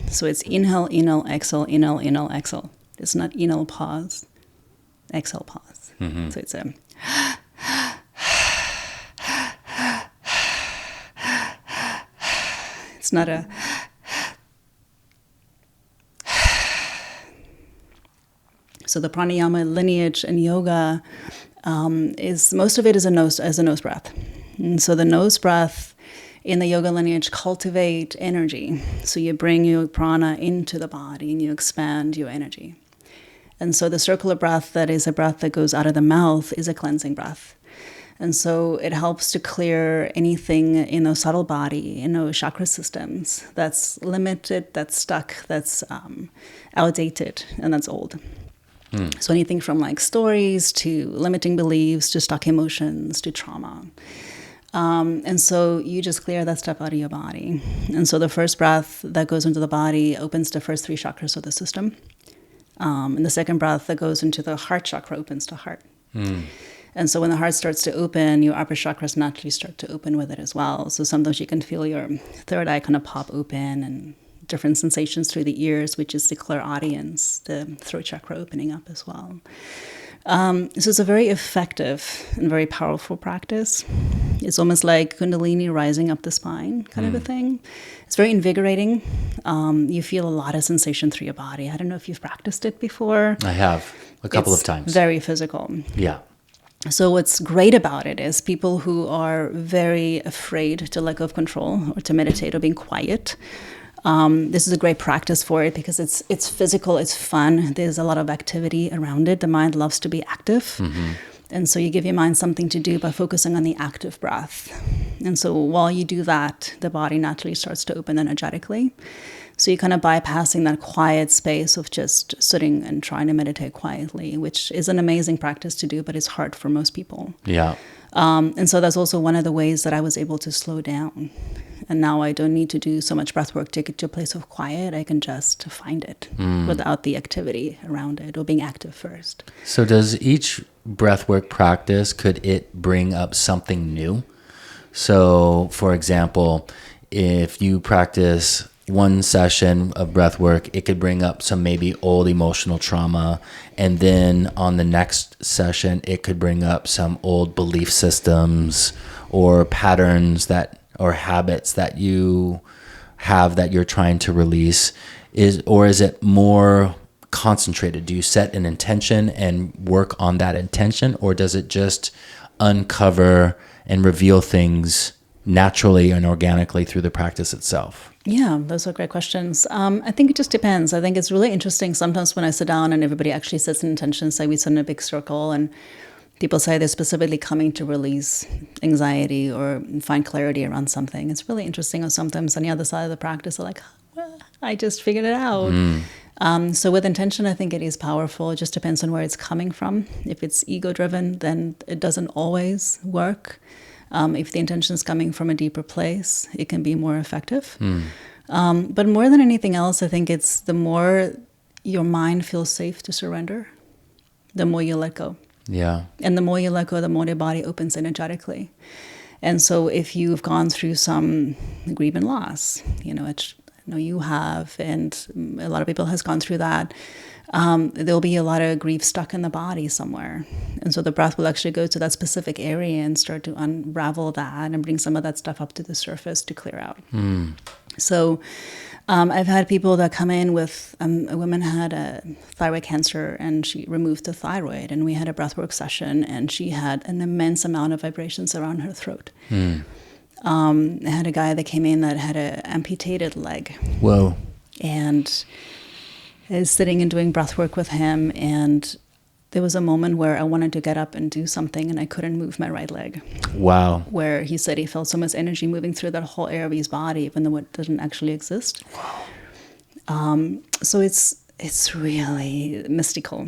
B: So it's inhale, inhale, exhale, inhale, inhale, exhale. It's not inhale, pause, exhale, pause. So it's a... It's not a... So the pranayama lineage in yoga is, most of it is a nose breath. And so the nose breath in the yoga lineage cultivate energy. So you bring your prana into the body and you expand your energy. And so the circular breath, that is a breath that goes out of the mouth, is a cleansing breath. And so it helps to clear anything in the subtle body, in those chakra systems that's limited, that's stuck, that's outdated, and that's old. So anything from like stories to limiting beliefs to stuck emotions to trauma. And so you just clear that stuff out of your body. And so the first breath that goes into the body opens the first 3 chakras of the system. And the second breath that goes into the heart chakra opens the heart. And so when the heart starts to open, your upper chakras naturally start to open with it as well. So sometimes you can feel your third eye kind of pop open and different sensations through the ears, which is the clairaudience, the throat chakra opening up as well. So it's a very effective and very powerful practice. It's almost like Kundalini rising up the spine kind of a thing. It's very invigorating. You feel a lot of sensation through your body. I don't know if you've practiced it before.
A: I have a couple of times.
B: Very physical.
A: Yeah.
B: So what's great about it is people who are very afraid to let go of control or to meditate or being quiet. This is a great practice for it because it's physical, it's fun. There's a lot of activity around it. The mind loves to be active. And so you give your mind something to do by focusing on the active breath. And so while you do that, the body naturally starts to open energetically. So you're kind of bypassing that quiet space of just sitting and trying to meditate quietly, which is an amazing practice to do, but it's hard for most people.
A: Yeah.
B: And so that's also one of the ways that I was able to slow down. And now I don't need to do so much breath work to get to a place of quiet. I can just find it without the activity around it or being active first.
A: So does each breathwork practice, could it bring up something new? So, for example, if you practice one session of breath work, it could bring up some maybe old emotional trauma. And then on the next session, it could bring up some old belief systems or patterns or habits that you have that you're trying to release. Is it more concentrated? Do you set an intention and work on that intention, or does it just uncover and reveal things naturally and organically through the practice itself?
B: Yeah, those are great questions. I think it just depends. I think it's really interesting sometimes when I sit down and everybody actually sets an intention, say we sit in a big circle and people say they're specifically coming to release anxiety or find clarity around something. It's really interesting. Or sometimes on the other side of the practice, they're like, well, I just figured it out. So with intention, I think it is powerful. It just depends on where it's coming from. If it's ego-driven, then it doesn't always work. If the intention is coming from a deeper place, it can be more effective. But more than anything else, I think it's the more your mind feels safe to surrender, the more you let go.
A: Yeah.
B: And the more you let go, the more your body opens energetically. And so if you've gone through some grief and loss, I know you have, and a lot of people has gone through that, there'll be a lot of grief stuck in the body somewhere. And so the breath will actually go to that specific area and start to unravel that and bring some of that stuff up to the surface to clear out. So I've had people that come in with, a woman had a thyroid cancer and she removed the thyroid, and we had a breathwork session and she had an immense amount of vibrations around her throat. I had a guy that came in that had an amputated leg.
A: Whoa.
B: And I was sitting and doing breath work with him, and there was a moment where I wanted to get up and do something, and I couldn't move my right leg.
A: Wow.
B: Where he said he felt so much energy moving through that whole area of his body, even though it didn't actually exist. Wow. So it's really mystical.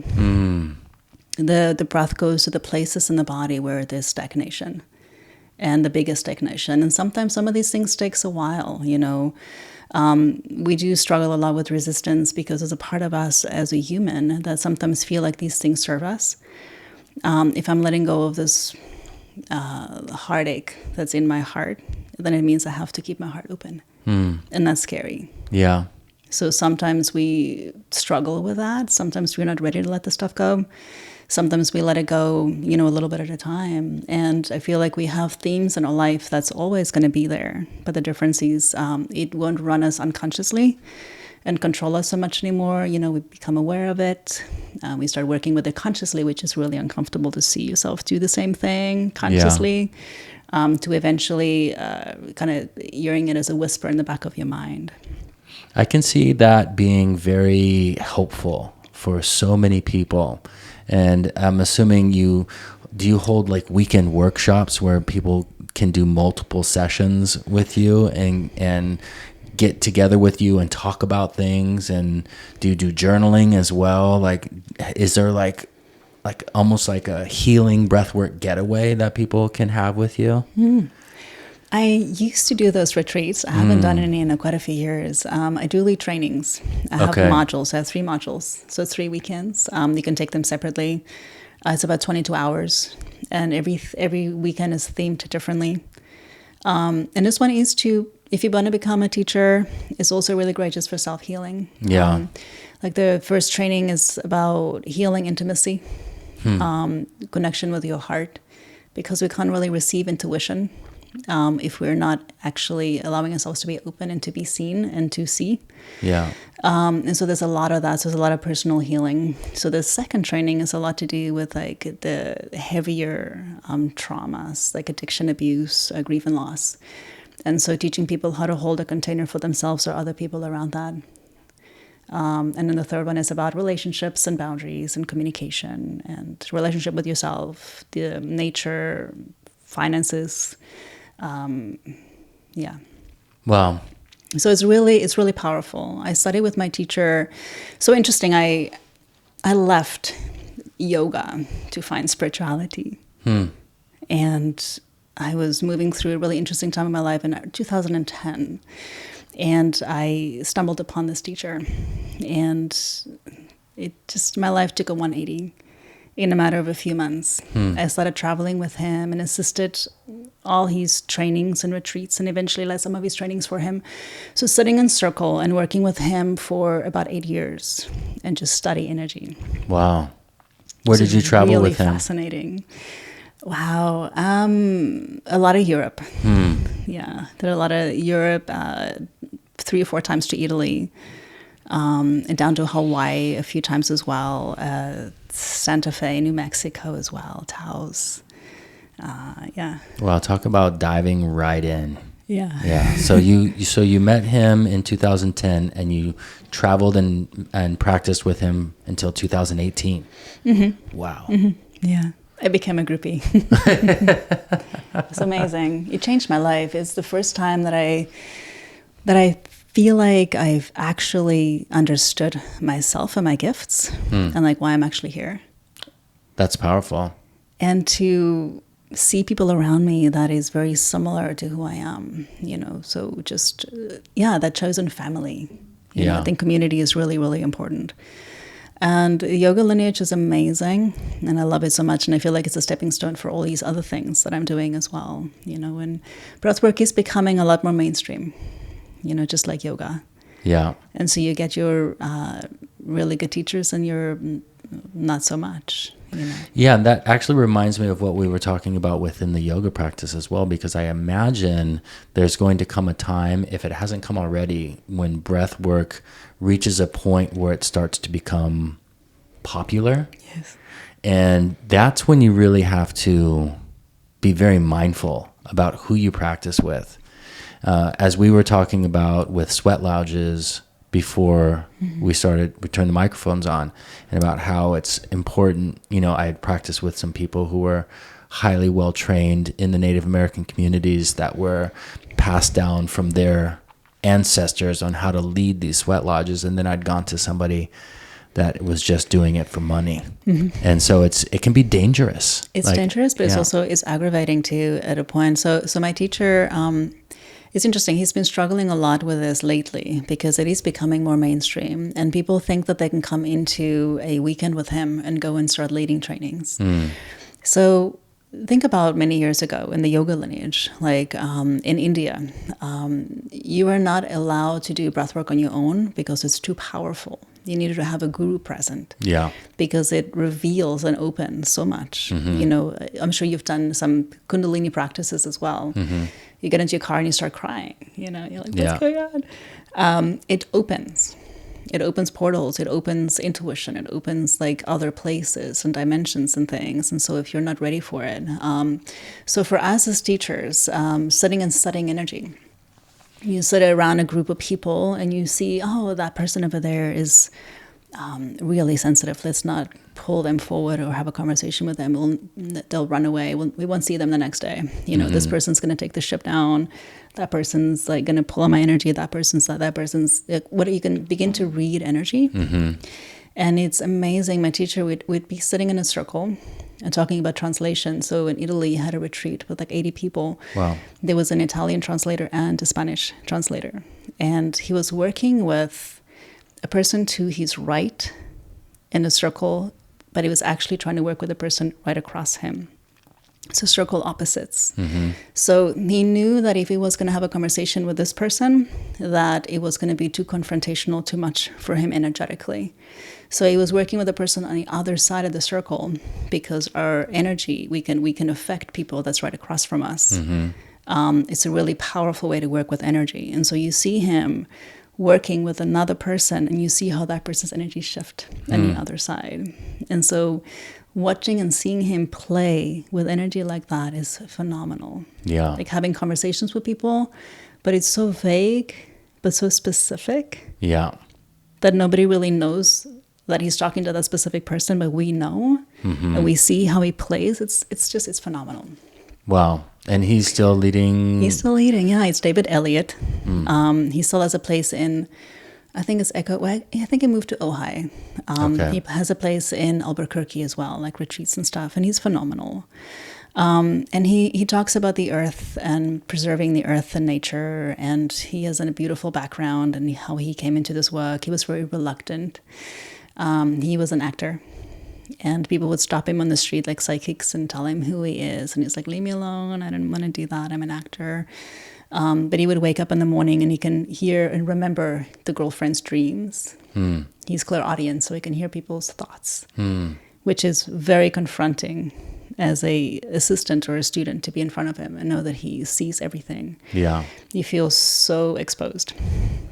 B: The breath goes to the places in the body where there's stagnation, and the biggest stagnation. And sometimes some of these things takes a while, you know. We do struggle a lot with resistance because there's a part of us as a human that sometimes feel like these things serve us. If I'm letting go of this heartache that's in my heart, then it means I have to keep my heart open. And that's scary.
A: Yeah.
B: So sometimes we struggle with that. Sometimes we're not ready to let the stuff go. Sometimes we let it go, you know, a little bit at a time. And I feel like we have themes in our life that's always going to be there. But the difference is it won't run us unconsciously and control us so much anymore. You know, we become aware of it. We start working with it consciously, which is really uncomfortable to see yourself do the same thing consciously, to eventually kind of hearing it as a whisper in the back of your mind.
A: I can see that being very helpful for so many people. And I'm assuming do you hold like weekend workshops where people can do multiple sessions with you and get together with you and talk about things? And do you do journaling as well? Like, is there like almost like a healing breathwork getaway that people can have with you?
B: I used to do those retreats. I haven't done any in quite a few years. I do lead trainings. I have modules. I have 3 modules. So 3 weekends. You can take them separately. It's about 22 hours. And every weekend is themed differently. And this one is if you want to become a teacher, it's also really great just for self-healing.
A: Yeah.
B: Like the first training is about healing intimacy, connection with your heart, because we can't really receive intuition if we're not actually allowing ourselves to be open and to be seen and to see.
A: Yeah.
B: And so there's a lot of that. So there's a lot of personal healing. So the second training is a lot to do with like the heavier traumas, like addiction, abuse, grief and loss. And so teaching people how to hold a container for themselves or other people around that. And then the third one is about relationships and boundaries and communication and relationship with yourself, the nature, finances. Yeah.
A: Wow.
B: So it's really powerful. I studied with my teacher. So interesting. I left yoga to find spirituality. And I was moving through a really interesting time in my life in 2010. And I stumbled upon this teacher. And my life took a 180 in a matter of a few months. I started traveling with him and assisted all his trainings and retreats, and eventually led some of his trainings for him. So sitting in circle and working with him for about 8 years and just study energy.
A: Wow. Where did you travel with him?
B: Really fascinating. Wow. A lot of Europe. Yeah. Did a lot of Europe, 3 or 4 times to Italy, and down to Hawaii a few times as well. Santa Fe, New Mexico as well, Taos. Yeah.
A: Wow, talk about diving right in.
B: Yeah.
A: Yeah. So you met him in 2010 and you traveled and practiced with him until 2018. Wow.
B: Yeah. I became a groupie. It's amazing. It changed my life. It's the first time that I feel like I've actually understood myself and my gifts and like why I'm actually here. That's
A: powerful.
B: And to see people around me that is very similar to who I am, you know, so just, that chosen family. You know, I think community is really, really important. And yoga lineage is amazing, and I love it so much, and I feel like it's a stepping stone for all these other things that I'm doing as well, you know, and breathwork is becoming a lot more mainstream, you know, just like yoga.
A: Yeah.
B: And so you get your really good teachers and your not so much. You know?
A: Yeah, and that actually reminds me of what we were talking about within the yoga practice as well, because I imagine there's going to come a time, if it hasn't come already, when breath work reaches a point where it starts to become popular.
B: Yes.
A: And that's when you really have to be very mindful about who you practice with. As we were talking about with sweat lounges before we turned the microphones on, and about how it's important, I had practiced with some people who were highly well trained in the Native American communities that were passed down from their ancestors on how to lead these sweat lodges. And then I'd gone to somebody that was just doing it for money. And so it can be dangerous.
B: It's dangerous, but it's aggravating too at a point. So my teacher, it's interesting. He's been struggling a lot with this lately because it is becoming more mainstream, and people think that they can come into a weekend with him and go and start leading trainings. So think about many years ago in the yoga lineage, like in India, you are not allowed to do breathwork on your own because it's too powerful. You needed to have a guru present.
A: Yeah.
B: Because it reveals and opens so much. I'm sure you've done some Kundalini practices as well. You get into your car and you start crying. You're like, what's going on? It opens. It opens portals. It opens intuition. It opens like other places and dimensions and things. And so if you're not ready for it. So for us as teachers, setting and studying energy, you sit around a group of people and you see, oh, that person over there is really sensitive. Let's not pull them forward or have a conversation with them. They'll run away. We won't see them the next day. This person's going to take the ship down. That person's like going to pull on my energy. That person's what you can begin to read energy. And it's amazing. My teacher would be sitting in a circle and talking about translation. So in Italy, he had a retreat with like 80 people.
A: Wow.
B: There was an Italian translator and a Spanish translator. And he was working with a person to his right in a circle, but he was actually trying to work with a person right across him. So circle opposites. So he knew that if he was going to have a conversation with this person, that it was going to be too confrontational, too much for him energetically. So he was working with a person on the other side of the circle because our energy, we can affect people that's right across from us. It's a really powerful way to work with energy. And so you see him working with another person and you see how that person's energy shift on the other side. And so watching and seeing him play with energy like that is phenomenal.
A: Yeah.
B: Like having conversations with people, but it's so vague, but so specific.
A: Yeah.
B: That nobody really knows that he's talking to that specific person, but we know and we see how he plays. It's phenomenal.
A: Wow. And he's still leading?
B: He's still leading, yeah. It's David Elliott. He still has a place in, I think it's Echo. I think he moved to Ojai. He has a place in Albuquerque as well, like retreats and stuff. And he's phenomenal. And he talks about the earth and preserving the earth and nature. And he has a beautiful background and how he came into this work. He was very reluctant. He was an actor. And people would stop him on the street like psychics and tell him who he is. And he's like, leave me alone. I don't want to do that. I'm an actor. But he would wake up in the morning and he can hear and remember the girlfriend's dreams. He's clairaudient, so he can hear people's thoughts, which is very confronting as a assistant or a student to be in front of him and know that he sees everything.
A: Yeah.
B: You feel so exposed.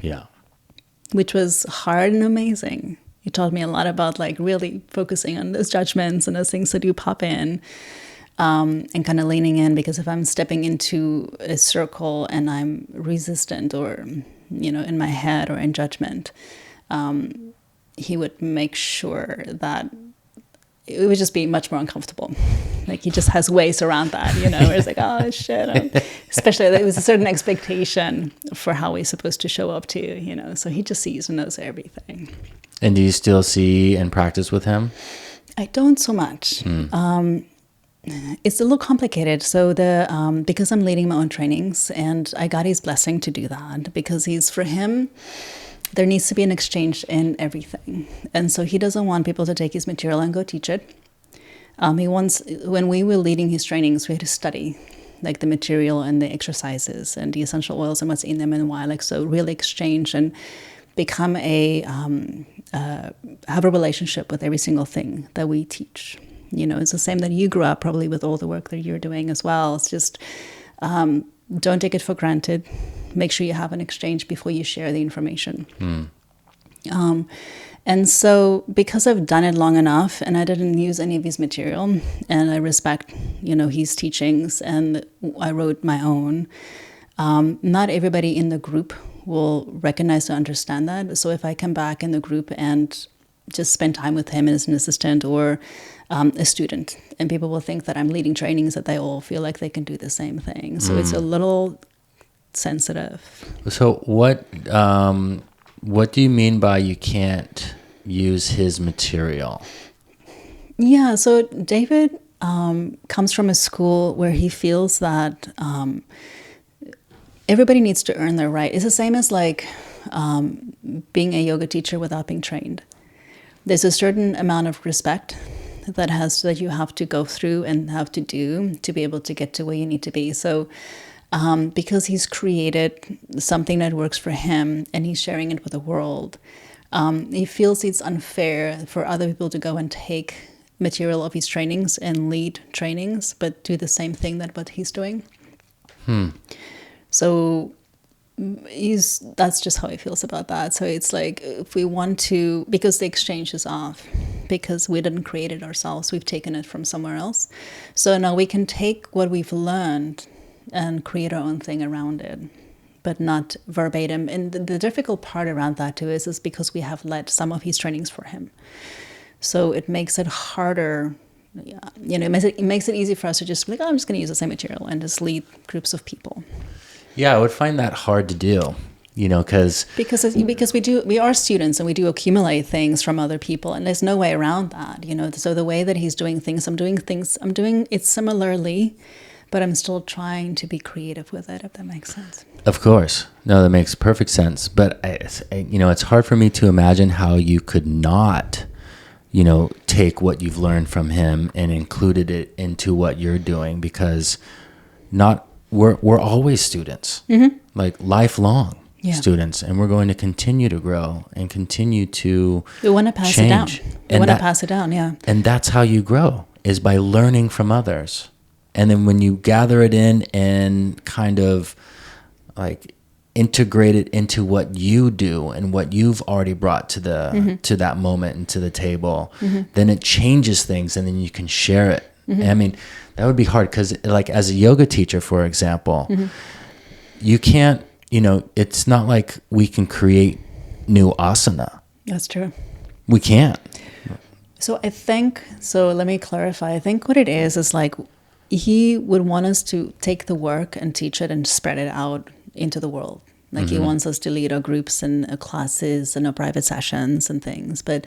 A: Yeah.
B: Which was hard and amazing. He taught me a lot about like really focusing on those judgments and those things that do pop in, and kind of leaning in, because if I'm stepping into a circle and I'm resistant or, in my head or in judgment, he would make sure that it would just be much more uncomfortable. Like he just has ways around that, where it's like, oh shit. Especially there was a certain expectation for how we're supposed to show up to, so he just sees and knows everything.
A: And do you still see and practice with him?
B: I don't so much. It's a little complicated. So because I'm leading my own trainings, and I got his blessing to do that, because for him, there needs to be an exchange in everything. And so he doesn't want people to take his material and go teach it. He wants, when we were leading his trainings, we had to study like the material and the exercises and the essential oils and what's in them and why. Like, so really exchange and become have a relationship with every single thing that we teach. It's the same that you grew up probably with all the work that you're doing as well. It's just don't take it for granted. Make sure you have an exchange before you share the information. And so because I've done it long enough and I didn't use any of his material and I respect, his teachings and I wrote my own, not everybody in the group will recognize or understand that. So if I come back in the group and just spend time with him as an assistant or a student, and people will think that I'm leading trainings, that they all feel like they can do the same thing. So it's a little sensitive.
A: So what do you mean by you can't use his material?
B: Yeah, so David comes from a school where he feels that everybody needs to earn their right. It's the same as like being a yoga teacher without being trained. There's a certain amount of respect that you have to go through and have to do to be able to get to where you need to be. So because he's created something that works for him and he's sharing it with the world, he feels it's unfair for other people to go and take material of his trainings and lead trainings, but do the same thing that what he's doing. So that's just how he feels about that. So it's like, if we want to, because the exchange is off, because we didn't create it ourselves, we've taken it from somewhere else. So now we can take what we've learned and create our own thing around it, but not verbatim. And the difficult part around that too is because we have led some of his trainings for him. So it makes it harder. It makes it easy for us to just be like, I'm just going to use the same material and just lead groups of people.
A: Yeah, I would find that hard to do, because
B: we are students and we do accumulate things from other people, and there's no way around that, So the way that he's doing things, I'm doing it similarly, but I'm still trying to be creative with it, if that makes sense.
A: Of course. No, that makes perfect sense. But, it's hard for me to imagine how you could not, take what you've learned from him and included it into what you're doing, because we're always students, like lifelong students, and we're going to continue to grow and continue to
B: We want to pass
A: change.
B: it down. We want to pass it down, yeah.
A: And that's how you grow, is by learning from others. And then when you gather it in and kind of like integrate it into what you do and what you've already brought to to that moment and to the table, then it changes things, and then you can share it. I mean, that would be hard because, like, as a yoga teacher, for example, you can't, it's not like we can create new asana.
B: That's true.
A: We can't.
B: So let me clarify. I think what it is like, he would want us to take the work and teach it and spread it out into the world. Like he wants us to lead our groups and our classes and our private sessions and things. But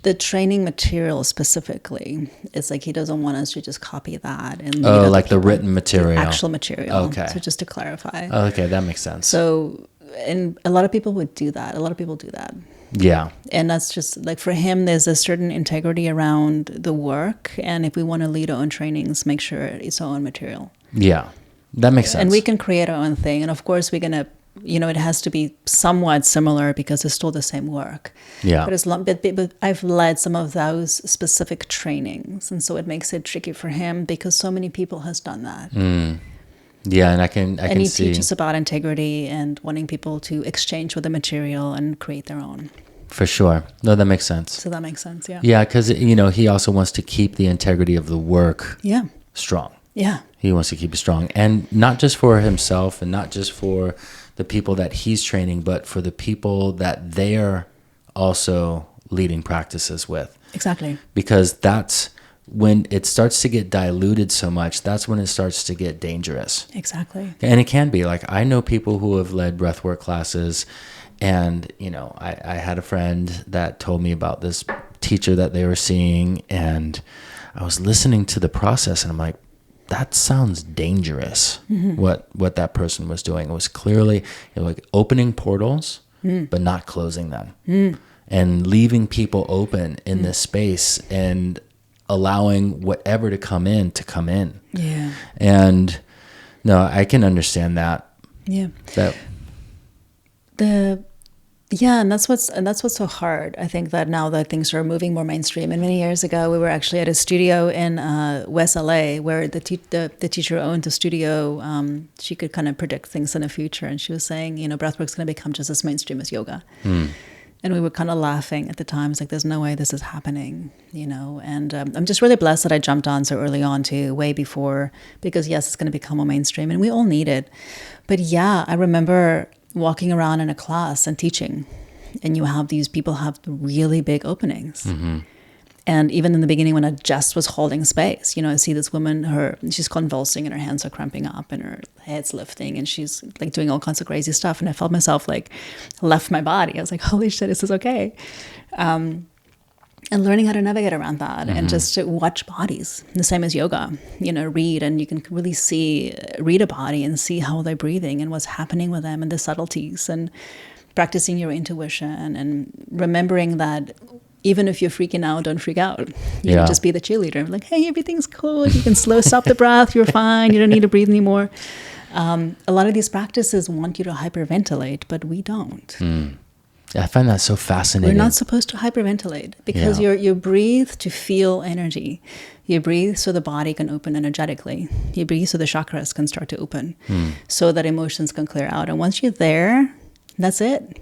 B: the training material specifically, it's like he doesn't want us to just copy that and lead
A: like the written material,
B: the actual material.
A: Okay.
B: So just to clarify.
A: Okay, that makes sense.
B: So, and a lot of people would do that. A lot of people do that.
A: Yeah.
B: And that's just like, for him, there's a certain integrity around the work. And if we want to lead our own trainings, make sure it's our own material.
A: Yeah, that makes sense.
B: And we can create our own thing. And of course, we're going to, it has to be somewhat similar because it's still the same work.
A: Yeah.
B: But I've led some of those specific trainings. And so it makes it tricky for him because so many people has done that.
A: Yeah, and I can see.
B: And he teaches about integrity and wanting people to exchange with the material and create their own.
A: For sure. No, that makes sense.
B: So that makes sense, yeah.
A: Yeah, because, he also wants to keep the integrity of the work strong.
B: Yeah.
A: He wants to keep it strong. And not just for himself and not just for the people that he's training, but for the people that they're also leading practices with.
B: Exactly.
A: Because that's when it starts to get diluted so much, that's when it starts to get dangerous.
B: Exactly.
A: And it can be. Like, I know people who have led breathwork classes, and, I had a friend that told me about this teacher that they were seeing, and I was listening to the process, and I'm like, that sounds dangerous. What that person was doing. It was clearly like opening portals, but not closing them, and leaving people open in this space and allowing whatever to come in.
B: Yeah.
A: And no, I can understand that.
B: Yeah. And that's what's so hard. I think that now that things are moving more mainstream, and many years ago we were actually at a studio in West LA where the teacher owned the studio. She could kind of predict things in the future, and she was saying, breathwork's going to become just as mainstream as yoga. And we were kind of laughing at the time. It's like, there's no way this is happening, you know. And I'm just really blessed that I jumped on so early on too, way before, because yes, it's going to become more mainstream and we all need it. But yeah, I remember walking around in a class and teaching, and you have these people have really big openings. Mm-hmm. And even in the beginning, when I just was holding space, you know, I see this woman, she's convulsing and her hands are cramping up and her head's lifting and she's like doing all kinds of crazy stuff. And I felt myself like left my body. I was like, holy shit, is this okay? And learning how to navigate around that and just to watch bodies, the same as yoga, you know, read, and you can really read a body and see how they're breathing and what's happening with them and the subtleties, and practicing your intuition and remembering that even if you're freaking out, don't freak out. You can just be the cheerleader. Like, hey, everything's cool. You can stop the breath. You're fine. You don't need to breathe anymore. A lot of these practices want you to hyperventilate, but we don't.
A: I find that so fascinating.
B: We're not supposed to hyperventilate because you breathe to feel energy. You breathe so the body can open energetically. You breathe so the chakras can start to open, so that emotions can clear out. And once you're there, that's it.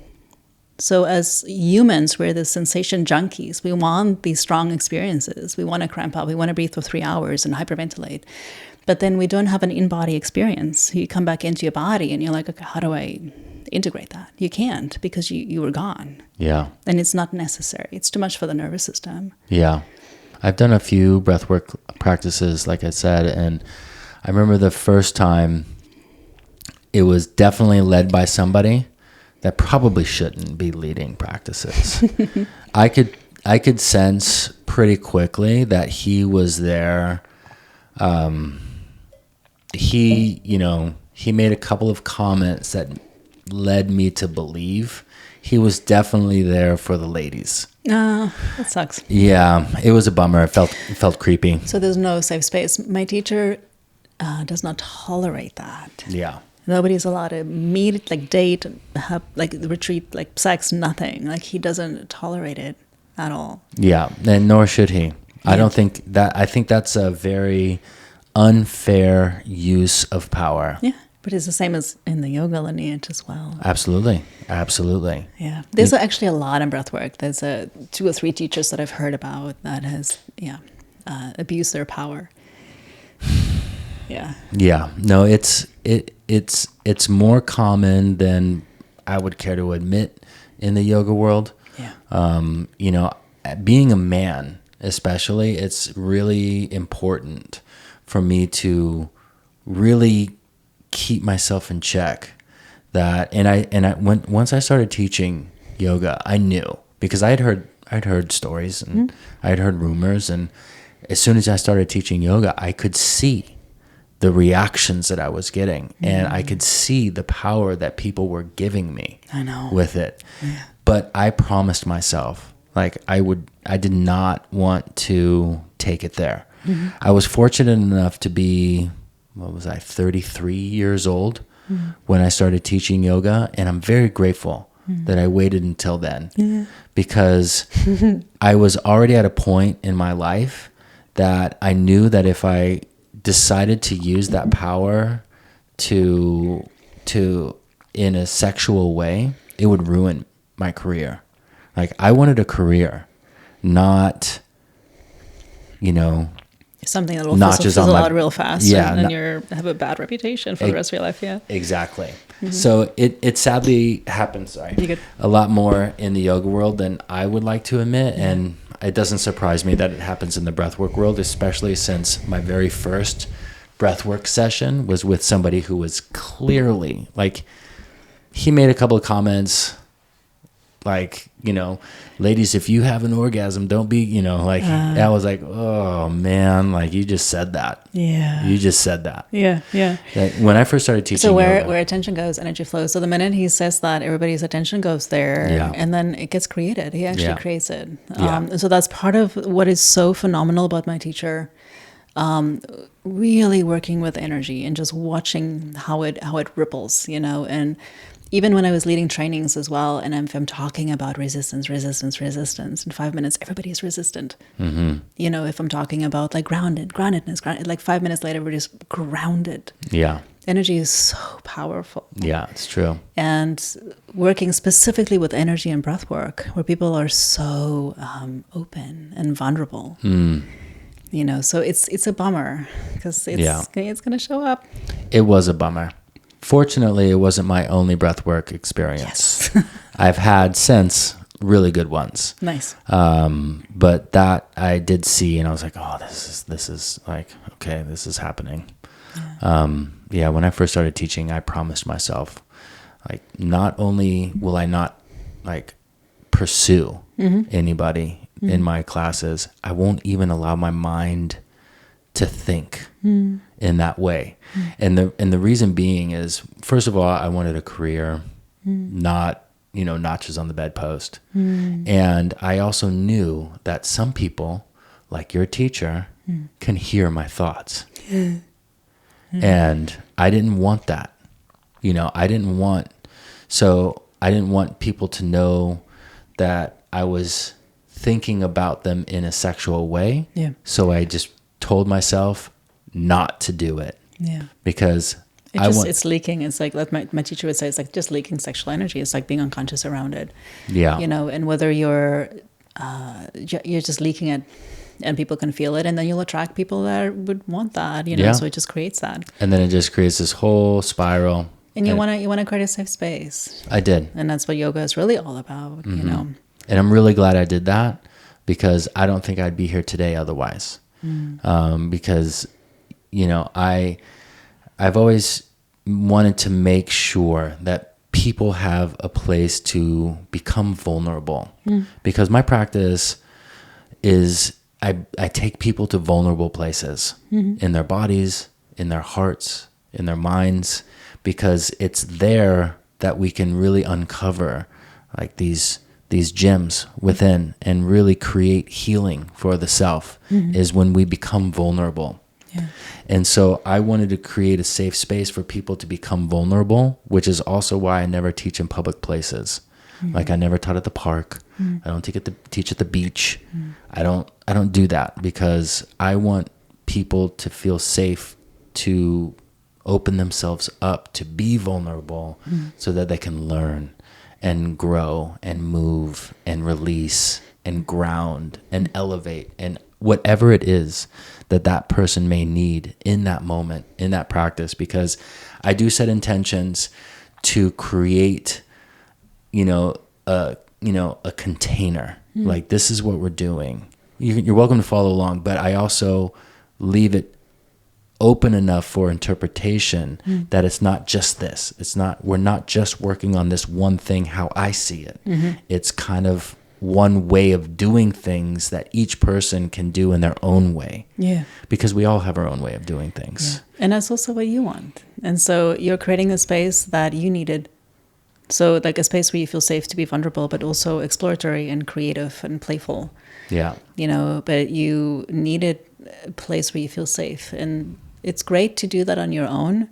B: So as humans, we're the sensation junkies. We want these strong experiences. We want to cramp up. We want to breathe for 3 hours and hyperventilate. But then we don't have an in-body experience. You come back into your body and you're like, okay, how do I integrate that? You can't, because you were gone.
A: Yeah.
B: And it's not necessary. It's too much for the nervous system.
A: Yeah. I've done a few breathwork practices, like I said, and I remember the first time it was definitely led by somebody that probably shouldn't be leading practices. I could sense pretty quickly that he was there. He made a couple of comments that led me to believe he was definitely there for the ladies.
B: That sucks.
A: Yeah, it was a bummer. It felt creepy.
B: So there's no safe space. My teacher does not tolerate that.
A: Yeah.
B: Nobody's allowed to meet, like date, have like retreat, like sex, nothing. Like he doesn't tolerate it at all.
A: Yeah, and nor should he. I don't think that. I think that's a very unfair use of power.
B: Yeah, but it's the same as in the yoga lineage as well.
A: Absolutely.
B: Yeah, there's actually a lot in breathwork. There's 2 or 3 teachers that I've heard about that has abused their power. Yeah.
A: Yeah. No, it's more common than I would care to admit in the yoga world.
B: Yeah.
A: Being a man, especially, it's really important for me to really keep myself in check. Once I started teaching yoga, I knew, because I'd heard stories and I'd heard rumors, and as soon as I started teaching yoga, I could see the reactions that I was getting, and I could see the power that people were giving me.
B: I know.
A: With it. Yeah. But I promised myself, like I did not want to take it there. Mm-hmm. I was fortunate enough to be, 33 years old when I started teaching yoga, and I'm very grateful that I waited until then, because I was already at a point in my life that I knew that if I decided to use that power to in a sexual way, it would ruin my career. Like, I wanted a career, not
B: something that will fizzle out real fast, and you have a bad reputation for the rest of your life. Yeah,
A: exactly. Mm-hmm. So it sadly happens a lot more in the yoga world than I would like to admit, and it doesn't surprise me that it happens in the breathwork world, especially since my very first breathwork session was with somebody who was clearly, like, he made a couple of comments like, ladies, if you have an orgasm, don't be, I was like, oh man, like, you just said that.
B: Yeah.
A: You just said that.
B: Yeah. Yeah.
A: Like, when I first started teaching
B: where
A: yoga,
B: attention goes, energy flows. So the minute he says that, everybody's attention goes there, and then it gets created. He actually creates it. So that's part of what is so phenomenal about my teacher. Really working with energy and just watching how it ripples, and even when I was leading trainings as well, and if I'm talking about resistance, in 5 minutes, everybody is resistant. You know, if I'm talking about like groundedness, like 5 minutes later, everybody's grounded.
A: Yeah.
B: Energy is so powerful.
A: Yeah, it's true.
B: And working specifically with energy and breath work, where people are so open and vulnerable. You know, so it's a bummer because it's going to show up.
A: It was a bummer. Fortunately, it wasn't my only breathwork experience.
B: Yes.
A: I've had since really good ones.
B: Nice.
A: But that I did see, and I was like, oh, this is like, okay, this is happening. Yeah. When I first started teaching, I promised myself, like, not only will I not like pursue anybody in my classes, I won't even allow my mind to think in that way. And the reason being is, first of all, I wanted a career, not, you know, notches on the bedpost. And I also knew that some people, like your teacher, can hear my thoughts. And I didn't want that. You know, I didn't want people to know that I was thinking about them in a sexual way.
B: Yeah.
A: So I just told myself not to do it.
B: Yeah.
A: Because
B: it's leaking. It's like my teacher would say, it's like just leaking sexual energy. It's like being unconscious around it.
A: Yeah.
B: You know, and whether you're just leaking it and people can feel it, and then you'll attract people that would want that, you know, so it just creates that.
A: And then it just creates this whole spiral.
B: And you want to create a safe space.
A: I did.
B: And that's what yoga is really all about, you know.
A: And I'm really glad I did that, because I don't think I'd be here today otherwise. Because, you know, I've always wanted to make sure that people have a place to become vulnerable. Because my practice is I take people to vulnerable places in their bodies, in their hearts, in their minds, because it's there that we can really uncover like these gems within and really create healing for the self, is when we become vulnerable. Yeah. And so I wanted to create a safe space for people to become vulnerable, which is also why I never teach in public places. Like I never taught at the park. I don't teach at the beach. I don't do that, because I want people to feel safe to open themselves up to be vulnerable, so that they can learn and grow and move and release and ground and elevate and whatever it is that person may need in that moment, in that practice. Because I do set intentions to create, a container. Like, this is what we're doing. You're welcome to follow along, but I also leave it open enough for interpretation that it's not just this. We're not just working on this one thing how I see it. It's kind of one way of doing things that each person can do in their own way. Yeah. Because we all have our own way of doing things.
B: Yeah. And that's also what you want. And so you're creating a space that you needed. So like a space where you feel safe to be vulnerable, but also exploratory and creative and playful. Yeah. But you needed a place where you feel safe. And it's great to do that on your own,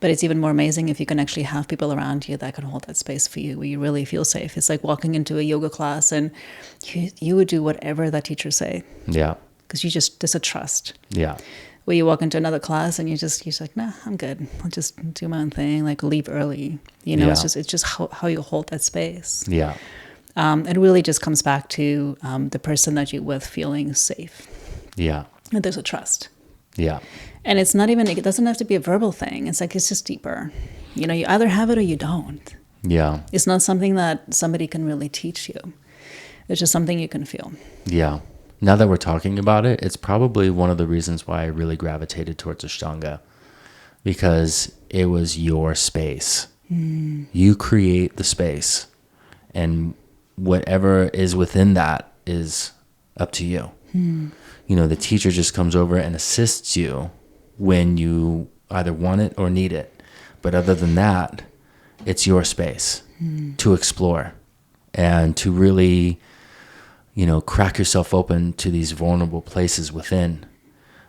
B: but it's even more amazing if you can actually have people around you that can hold that space for you, where you really feel safe. It's like walking into a yoga class and you would do whatever that teacher say. Yeah. Because there's a trust. Yeah. Where you walk into another class and you're like, nah, I'm good. I'll just do my own thing, like leave early. It's just how you hold that space. Yeah. It really just comes back to the person that you're with feeling safe. Yeah. And there's a trust. Yeah. And it doesn't have to be a verbal thing. It's just deeper. You either have it or you don't. Yeah. It's not something that somebody can really teach you. It's just something you can feel. Yeah. Now that we're talking about it, it's probably one of the reasons why I really gravitated towards Ashtanga, because it was your space. You create the space, and whatever is within that is up to you. The teacher just comes over and assists you when you either want it or need it. But other than that, it's your space to explore and to really, crack yourself open to these vulnerable places within.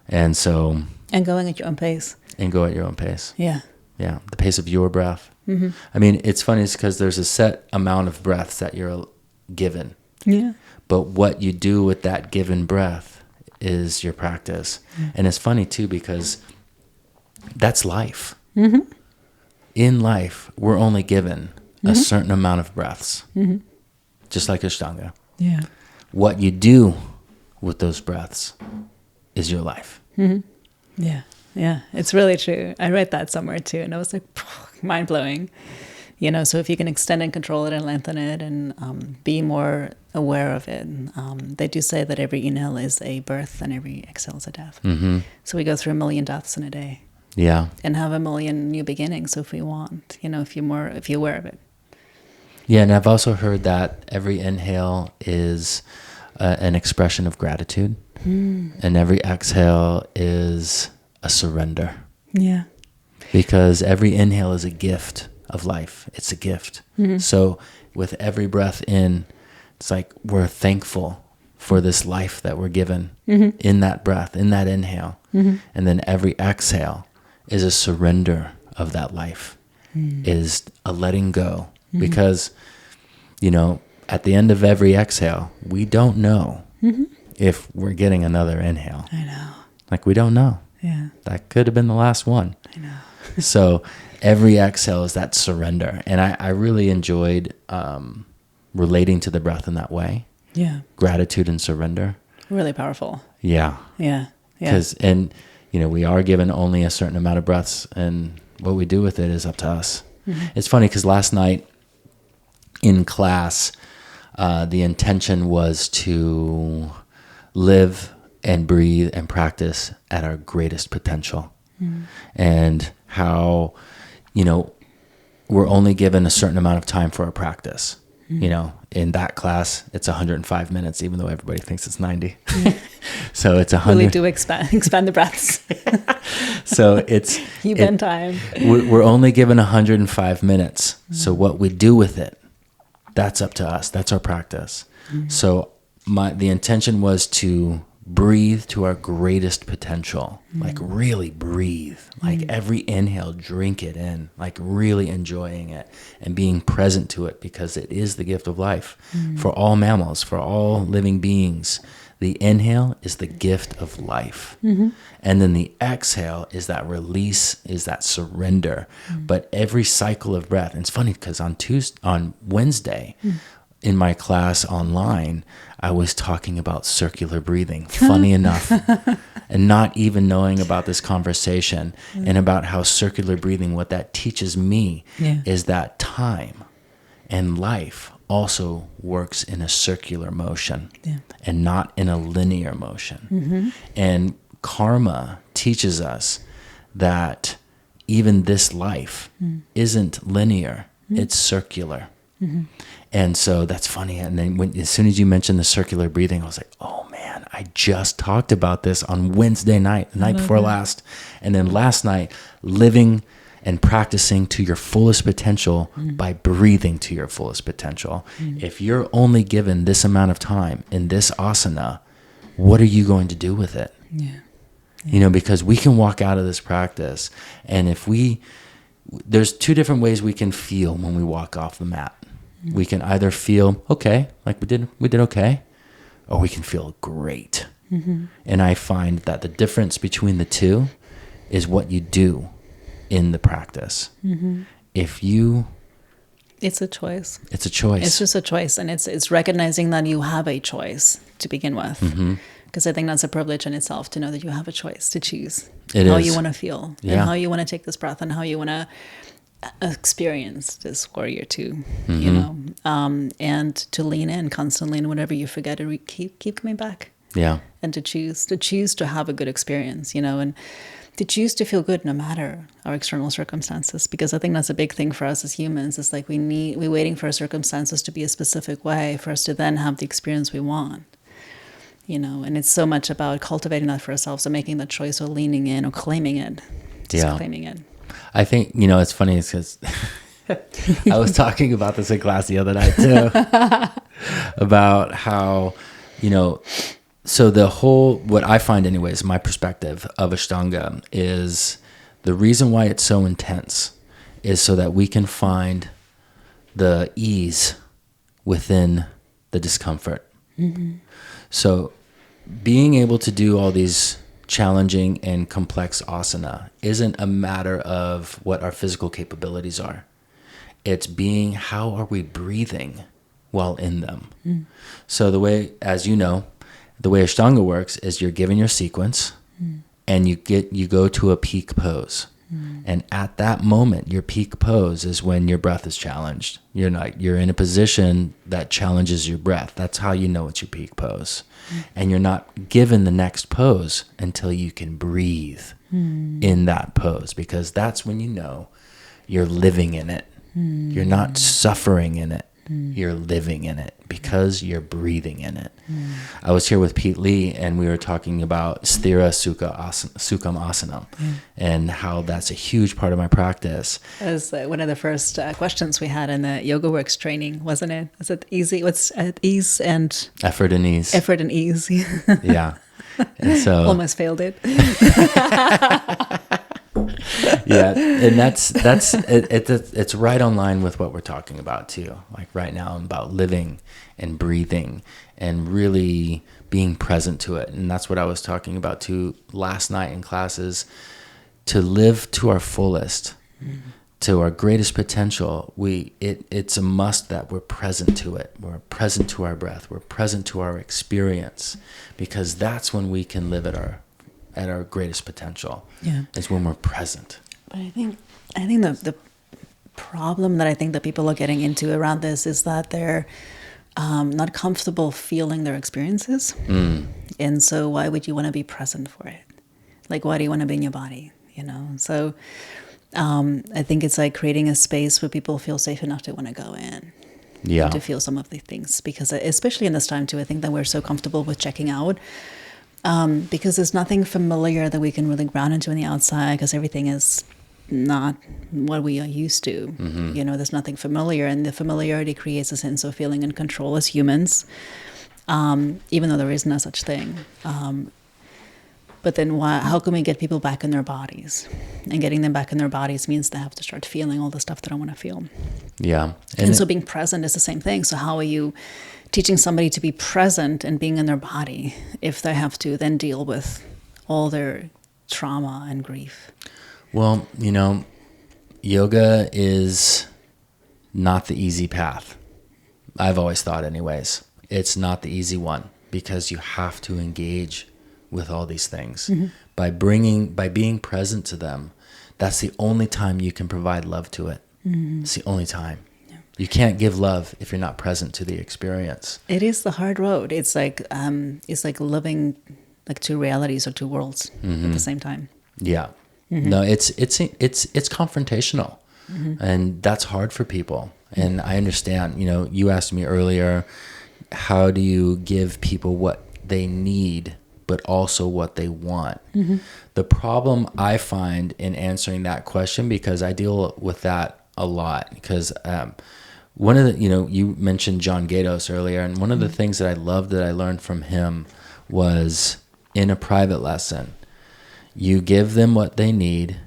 B: And so... And going at your own pace. And go at your own pace. Yeah. Yeah. The pace of your breath.
A: I mean, it's funny because there's a set amount of breaths that you're given.
B: Yeah.
A: But what you do with that given breath is your practice. And it's funny too, because that's life. In life, we're only given a certain amount of breaths, just like Ashtanga.
B: Yeah.
A: What you do with those breaths is your life.
B: Yeah. Yeah. It's really true. I read that somewhere too, and I was like, mind blowing. You know, so if you can extend and control it and lengthen it and be more aware of it, they do say that every inhale is a birth and every exhale is a death. So we go through 1 million deaths in a day.
A: Yeah.
B: And have 1 million new beginnings if we want, you know, if you're aware of it.
A: Yeah, and I've also heard that every inhale is an expression of gratitude, and every exhale is a surrender.
B: Yeah.
A: Because every inhale is a gift of life. It's a gift. So with every breath in, it's like we're thankful for this life that we're given in that breath, in that inhale. And then every exhale is a surrender of that life, is a letting go. Because, you know, at the end of every exhale, we don't know if we're getting another inhale.
B: I know.
A: Like, we don't know.
B: Yeah.
A: That could have been the last one.
B: I know.
A: So every exhale is that surrender. And I really enjoyed relating to the breath in that way.
B: Yeah.
A: Gratitude and surrender.
B: Really powerful.
A: Yeah.
B: Yeah. Yeah.
A: Because, and, you know, we are given only a certain amount of breaths, and what we do with it is up to us. It's funny because last night in class, the intention was to live and breathe and practice at our greatest potential. And how, you know, we're only given a certain amount of time for our practice. You know, in that class, it's 105 minutes, even though everybody thinks it's 90. So it's 100.
B: Really do expand the breaths.
A: So it's...
B: You bend time.
A: We're only given 105 minutes. So what we do with it, that's up to us. That's our practice. So the intention was to breathe to our greatest potential, like really breathe, like every inhale, drink it in, like really enjoying it and being present to it, because it is the gift of life for all mammals, for all living beings. The inhale is the gift of life. And then the exhale is that release, is that surrender. But every cycle of breath, and it's funny because on Wednesday, in my class online, I was talking about circular breathing, funny enough, and not even knowing about this conversation and about how circular breathing, what that teaches me is that time and life also works in a circular motion and not in a linear motion. And karma teaches us that even this life isn't linear, it's circular. And so that's funny. And then as soon as you mentioned the circular breathing, I was like, oh man, I just talked about this on Wednesday night, the night before last. And then last night, living and practicing to your fullest potential by breathing to your fullest potential. If you're only given this amount of time in this asana, what are you going to do with it? You know, because we can walk out of this practice, and there's two different ways we can feel when we walk off the mat. We can either feel okay, like we did okay, or we can feel great. And I find that the difference between the two is what you do in the practice.
B: It's a choice.
A: It's a choice.
B: It's just a choice, and it's recognizing that you have a choice to begin with. Because I think that's a privilege in itself to know that you have a choice to choose how you want to feel and how you want to take this breath and how you want to experience this warrior too, you know, and to lean in constantly, and whenever you forget to keep coming back. And to choose to have a good experience, you know, and to choose to feel good no matter our external circumstances, because I think that's a big thing for us as humans. It's like we're waiting for our circumstances to be a specific way for us to then have the experience we want, you know. And it's so much about cultivating that for ourselves and making that choice, or leaning in, or claiming it, claiming it.
A: I think, you know, it's funny because I was talking about this in class the other night too, about how, you know, so what I find anyways, my perspective of Ashtanga, is the reason why it's so intense is so that we can find the ease within the discomfort. So being able to do all these challenging and complex asana isn't a matter of what our physical capabilities are. It's being, how are we breathing while in them? So the way, as you know, the way Ashtanga works is you're given your sequence and you go to a peak pose. And at that moment, your peak pose is when your breath is challenged. You're in a position that challenges your breath. That's how you know it's your peak pose. And you're not given the next pose until you can breathe in that pose, because that's when you know you're living in it. You're not suffering in it. You're living in it because you're breathing in it. I was here with Pete Lee, and we were talking about Sthira Sukham Asana and how that's a huge part of my practice.
B: That was one of the first questions we had in the YogaWorks training, wasn't it? Is it easy? What's ease and...
A: Effort and ease.
B: Effort and ease.
A: Yeah. And so...
B: Almost failed it.
A: Yeah, and it's right on line with what we're talking about too. Like right now, about living and breathing and really being present to it. And that's what I was talking about too last night in classes. To live to our fullest, to our greatest potential, it's a must that we're present to it. We're present to our breath. We're present to our experience, because that's when we can live at our greatest potential. Yeah, is when we're present.
B: But I think the problem that I think that people are getting into around this is that they're not comfortable feeling their experiences. And so why would you want to be present for it? Like, why do you want to be in your body? So I think it's like creating a space where people feel safe enough to want to go in. Yeah. To feel some of the things, because especially in this time too, I think that we're so comfortable with checking out. Because there's nothing familiar that we can really ground into on the outside, because everything is not what we are used to. There's nothing familiar, and the familiarity creates a sense of feeling in control as humans, even though there is no such thing. But then how can we get people back in their bodies? And getting them back in their bodies means they have to start feeling all the stuff that I want to feel.
A: Yeah.
B: And so being present is the same thing. So how are you teaching somebody to be present and being in their body if they have to then deal with all their trauma and grief?
A: Well, yoga is not the easy path. I've always thought anyways. It's not the easy one, because you have to engage with all these things. By being present to them. That's the only time you can provide love to it. It's the only time. You can't give love if you're not present to the experience.
B: It is the hard road. It's like living like two realities or two worlds at the same time.
A: Yeah. No, it's confrontational, and that's hard for people. And I understand. You asked me earlier, how do you give people what they need, but also what they want? The problem I find in answering that question, because I deal with that a lot, because one of the, you mentioned John Gatos earlier, and one of the things that I loved that I learned from him was, in a private lesson, you give them what they need.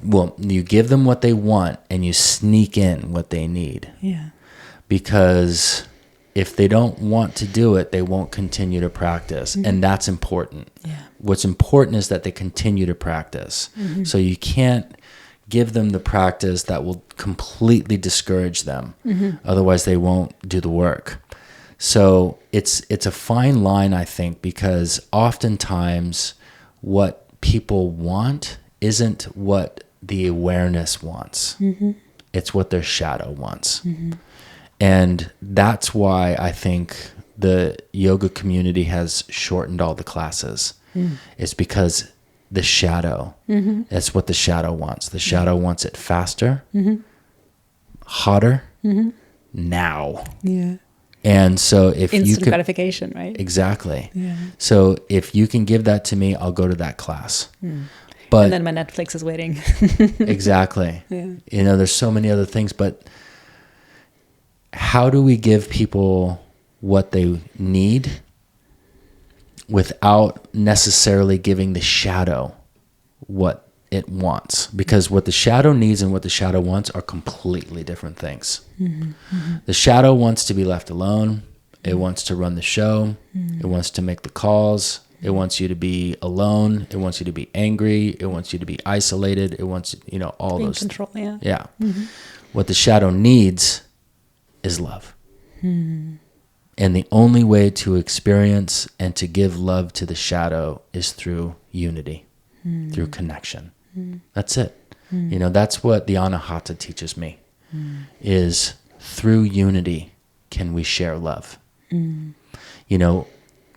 A: Well, you give them what they want, and you sneak in what they need.
B: Yeah.
A: Because if they don't want to do it, they won't continue to practice. And that's important. Yeah. What's important is that they continue to practice. So you can't give them the practice that will completely discourage them. Otherwise, they won't do the work. So it's a fine line, I think, because oftentimes what people want isn't what the awareness wants. It's what their shadow wants. And that's why I think the yoga community has shortened all the classes. It's because the shadow, that's what the shadow wants. The shadow wants it faster, hotter, now. Yeah. And so if
B: instant
A: you can,
B: gratification, right?
A: Exactly. Yeah. So if you can give that to me, I'll go to that class. But
B: and then my Netflix is waiting.
A: Exactly. Yeah. There's so many other things, but how do we give people what they need without necessarily giving the shadow what it wants, because what the shadow needs and what the shadow wants are completely different things. The shadow wants to be left alone. It wants to run the show. It wants to make the calls. It wants you to be alone. It wants you to be angry. It wants you to be isolated. It wants, all
B: Being
A: those.
B: control, yeah.
A: Yeah. What the shadow needs is love. And the only way to experience and to give love to the shadow is through unity, through connection. That's it. That's what the Anahata teaches me, is through unity can we share love.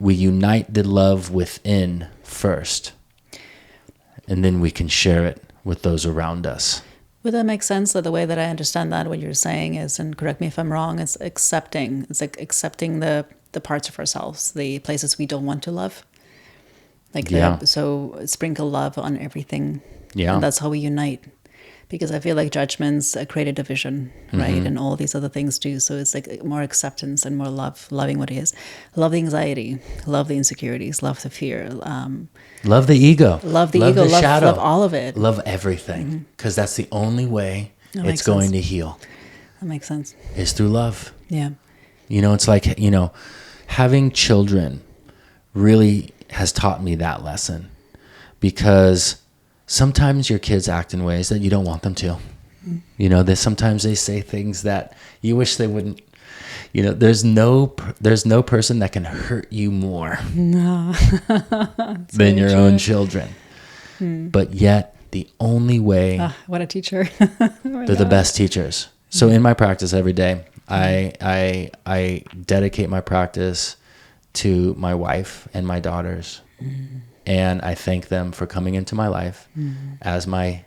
A: We unite the love within first, and then we can share it with those around us.
B: Would that make sense? That the way that I understand that, what you're saying is, and correct me if I'm wrong, is accepting. It's like accepting the parts of ourselves, the places we don't want to love. Like, so sprinkle love on everything. Yeah. And that's how we unite. Because I feel like judgments create a division, right? And all these other things do. So it's like more acceptance and more love, loving what it is. Love the anxiety, love the insecurities, love the fear.
A: Love the ego.
B: Love the ego,
A: the shadow.
B: Love all of it.
A: Love everything. Because that's the only way it's going to heal.
B: That makes sense.
A: Is through love.
B: Yeah.
A: It's like, having children really has taught me that lesson. Because sometimes your kids act in ways that you don't want them to. Sometimes they say things that you wish they wouldn't. There's no person that can hurt you more than your own children. But yet the only way,
B: what a teacher.
A: They're the best teachers. So in my practice every day, I dedicate my practice to my wife and my daughters. And I thank them for coming into my life as my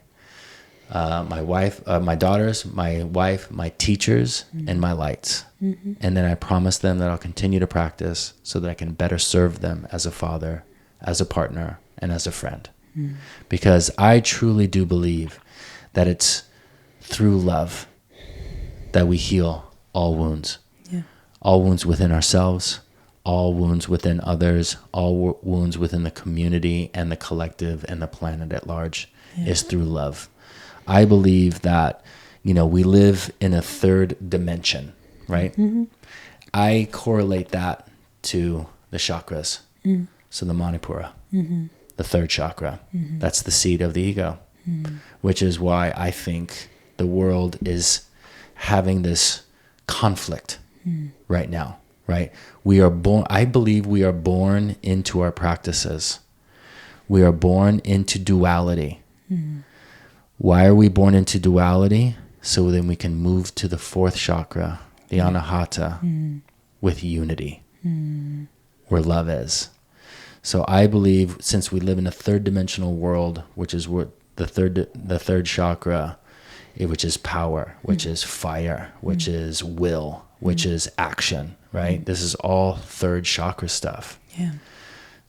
A: wife, my daughters, my wife, my teachers, and my lights. And then I promise them that I'll continue to practice so that I can better serve them as a father, as a partner, and as a friend. Because I truly do believe that it's through love that we heal all wounds. Yeah. All wounds within ourselves, all wounds within others, all wounds within the community and the collective and the planet at large is through love. I believe that, we live in a third dimension, right? I correlate that to the chakras. So the Manipura, the third chakra, that's the seat of the ego, which is why I think the world is having this conflict right now. Right? I believe we are born into our practices. We are born into duality. Why are we born into duality? So then we can move to the fourth chakra, the Anahata, with unity, where love is. So I believe since we live in a third dimensional world, which is what the third chakra, which is power, which is fire, which is will, which is action, right? This is all third chakra stuff.
B: Yeah.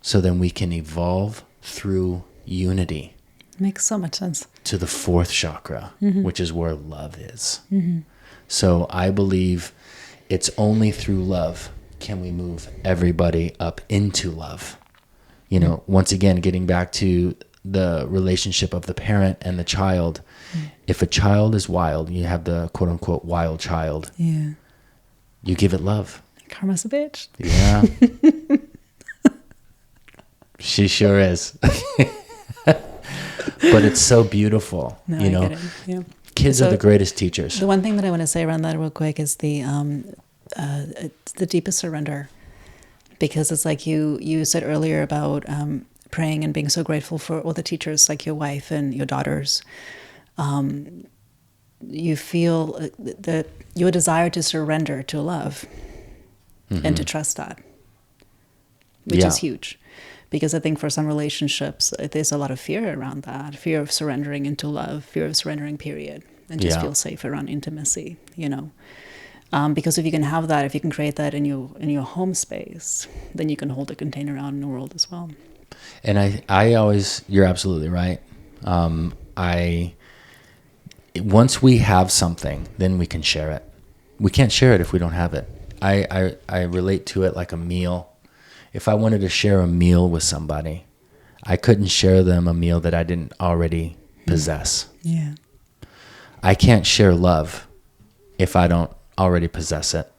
A: So then we can evolve through unity.
B: Makes so much sense.
A: To the fourth chakra, which is where love is. So I believe it's only through love can we move everybody up into love. Once again, getting back to the relationship of the parent and the child. If a child is wild, you have the quote unquote wild child. Yeah. You give it love.
B: Karma's a bitch.
A: Yeah. She sure is. But it's so beautiful. No, I get it. Yeah. Kids are the greatest teachers.
B: The one thing that I want to say around that real quick is the deepest surrender. Because it's like you said earlier about praying and being so grateful for all the teachers, like your wife and your daughters. You feel that your desire to surrender to love and to trust that, which is huge. Because I think for some relationships, there's a lot of fear around that, fear of surrendering into love, fear of surrendering, period, and just feel safe around intimacy, Because if you can have that, if you can create that in your home space, then you can hold a container out in the world as well.
A: And I always, you're absolutely right. Once we have something, then we can share it. We can't share it if we don't have it. I relate to it like a meal. If I wanted to share a meal with somebody, I couldn't share them a meal that I didn't already possess.
B: Yeah.
A: I can't share love if I don't already possess it.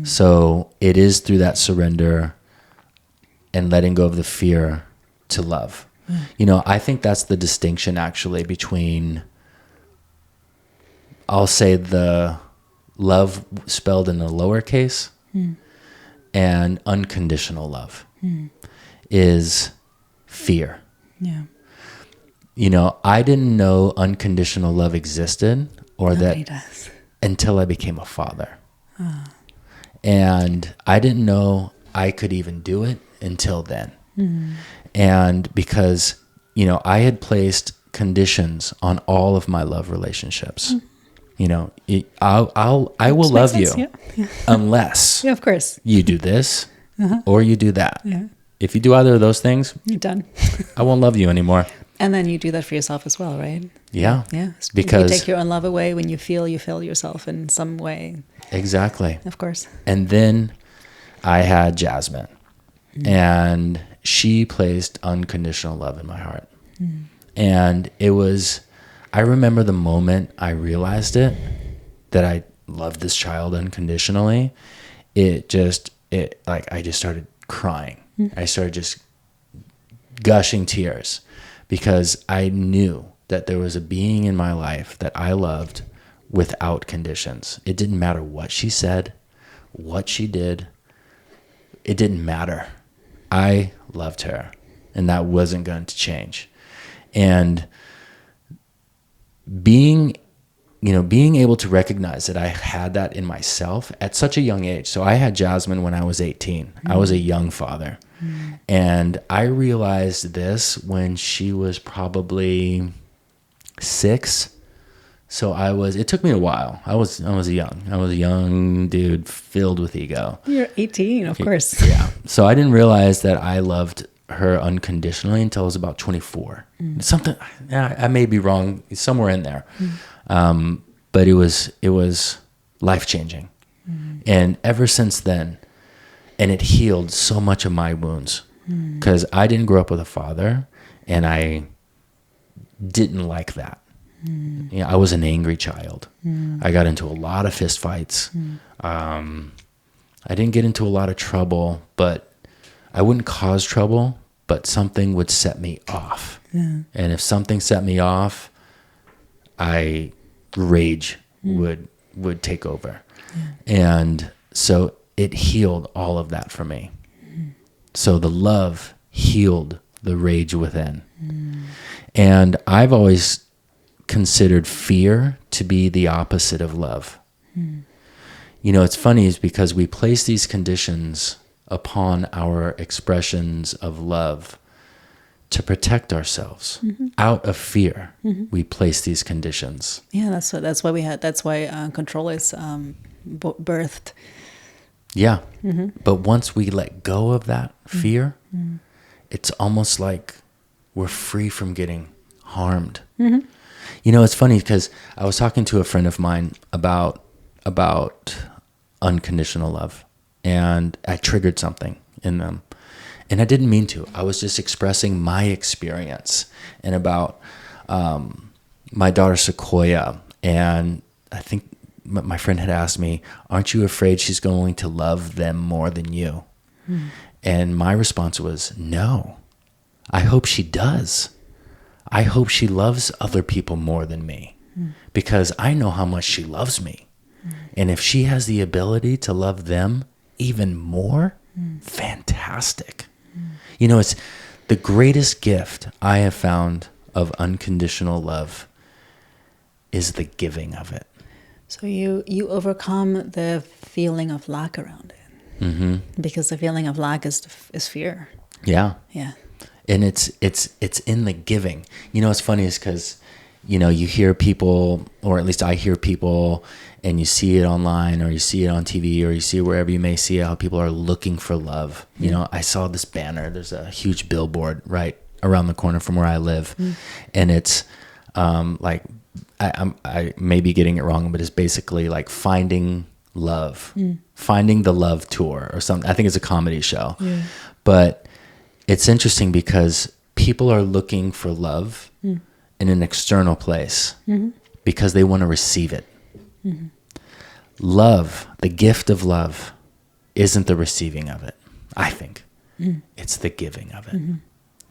A: So it is through that surrender and letting go of the fear to love. You know, I think that's the distinction actually between, I'll say, the love spelled in the lowercase and unconditional love is fear.
B: Yeah.
A: You know, I didn't know unconditional love existed
B: Nobody does.
A: until I became a father. And I didn't know I could even do it until then. And because, you know, I had placed conditions on all of my love relationships. You know, I will love you unless
B: Yeah, of course.
A: you do this or you do that.
B: Yeah.
A: If you do either of those things,
B: You're done.
A: I won't love you anymore.
B: And then you do that for yourself as well, right?
A: Yeah.
B: Yeah.
A: Because
B: you take your own love away when you feel you fail yourself in some way.
A: exactly.
B: Of course.
A: And then I had Jasmine, and she placed unconditional love in my heart. And it was, I remember the moment I realized it, that I loved this child unconditionally. I just started crying. I started just gushing tears because I knew that there was a being in my life that I loved without conditions. It didn't matter what she said, what she did. It didn't matter. I loved her, and that wasn't going to change. And being able to recognize that I had that in myself at such a young age. So I had Jasmine when I was 18. I was a young father. And I realized this when she was probably 6. So it took me a while. I was a young dude filled with ego.
B: You're 18, of course.
A: Yeah. So I didn't realize that I loved her unconditionally until I was about 24. Something, I may be wrong, somewhere in there. But it was life-changing. And ever since then, and it healed so much of my wounds, because I didn't grow up with a father, and I didn't like that. You know, I was an angry child. I got into a lot of fist fights. I didn't get into a lot of trouble, but I wouldn't cause trouble, but something would set me off. And if something set me off, rage would take over. And so it healed all of that for me. So the love healed the rage within. And I've always considered fear to be the opposite of love. You know, it's funny is because we place these conditions upon our expressions of love to protect ourselves. Out of fear, we place these conditions.
B: Yeah, that's why control is birthed.
A: Yeah. But once we let go of that fear, it's almost like we're free from getting harmed. You know, it's funny because I was talking to a friend of mine about unconditional love, and I triggered something in them. And I didn't mean to. I was just expressing my experience and about my daughter Sequoia. And I think my friend had asked me, aren't you afraid she's going to love them more than you? And my response was, no. I hope she does. I hope she loves other people more than me, because I know how much she loves me. And if she has the ability to love them even more, fantastic. You know, it's the greatest gift I have found of unconditional love is the giving of it.
B: So you overcome the feeling of lack around it, because the feeling of lack is fear.
A: Yeah.
B: Yeah.
A: And it's in the giving. You know, what's funny is because, you know, you hear people, or at least I hear people, and you see it online, or you see it on TV, or you see it wherever you may see it, how people are looking for love. You know, I saw this banner. There's a huge billboard right around the corner from where I live. And it's like, I may be getting it wrong, but it's basically like finding love, finding the love tour or something. I think it's a comedy show. But it's interesting because people are looking for love, in an external place because they want to receive it. Love, the gift of love, isn't the receiving of it, I think. It's the giving of it.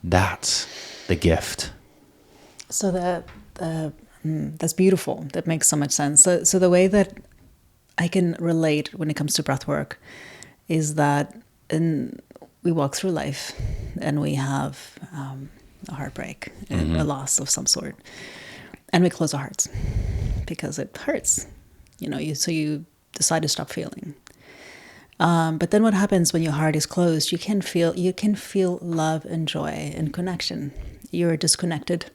A: That's the gift.
B: So that's beautiful. That makes so much sense. So the way that I can relate when it comes to breath work is that we walk through life and we have a heartbreak, a loss of some sort, and we close our hearts because it hurts. So you decide to stop feeling. But then what happens when your heart is closed? You can feel love and joy and connection. You're disconnected.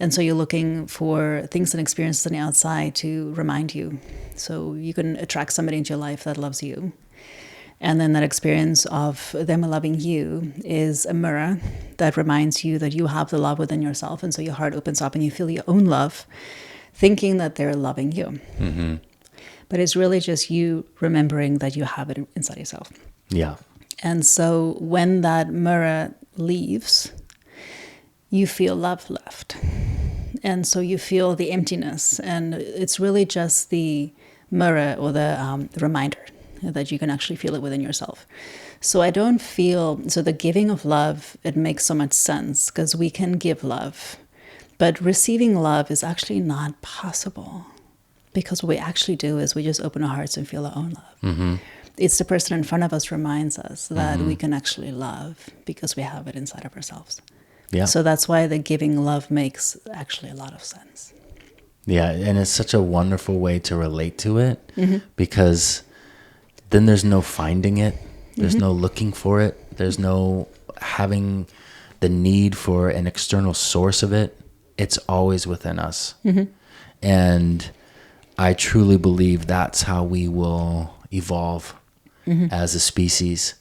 B: And so you're looking for things and experiences on the outside to remind you. So you can attract somebody into your life that loves you. And then that experience of them loving you is a mirror that reminds you that you have the love within yourself. And so your heart opens up and you feel your own love, thinking that they're loving you. But it's really just you remembering that you have it inside yourself.
A: Yeah.
B: And so when that mirror leaves, you feel love left. And so you feel the emptiness. And it's really just the mirror or the reminder that you can actually feel it within yourself. So the giving of love, it makes so much sense because we can give love. But receiving love is actually not possible. Because what we actually do is we just open our hearts and feel our own love. It's the person in front of us reminds us that we can actually love because we have it inside of ourselves.
A: Yeah.
B: So that's why the giving love makes actually a lot of sense.
A: Yeah, and it's such a wonderful way to relate to it because then there's no finding it. There's no looking for it. There's no having the need for an external source of it. It's always within us. And I truly believe that's how we will evolve as a species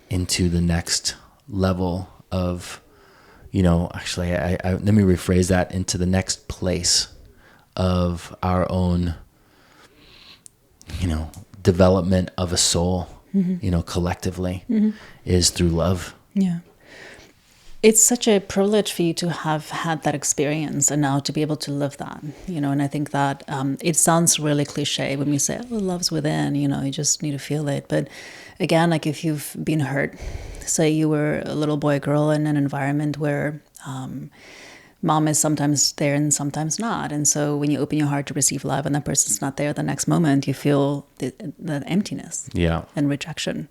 A: into the next level of, actually, I let me rephrase that, into the next place of our own, development of a soul, collectively, is through love.
B: Yeah. It's such a privilege for you to have had that experience and now to be able to live that, and I think that it sounds really cliche when we say, oh, love's within, you just need to feel it. But again, like if you've been hurt, say you were a little boy, girl in an environment where mom is sometimes there and sometimes not. And so when you open your heart to receive love and that person's not there, the next moment you feel the emptiness and rejection.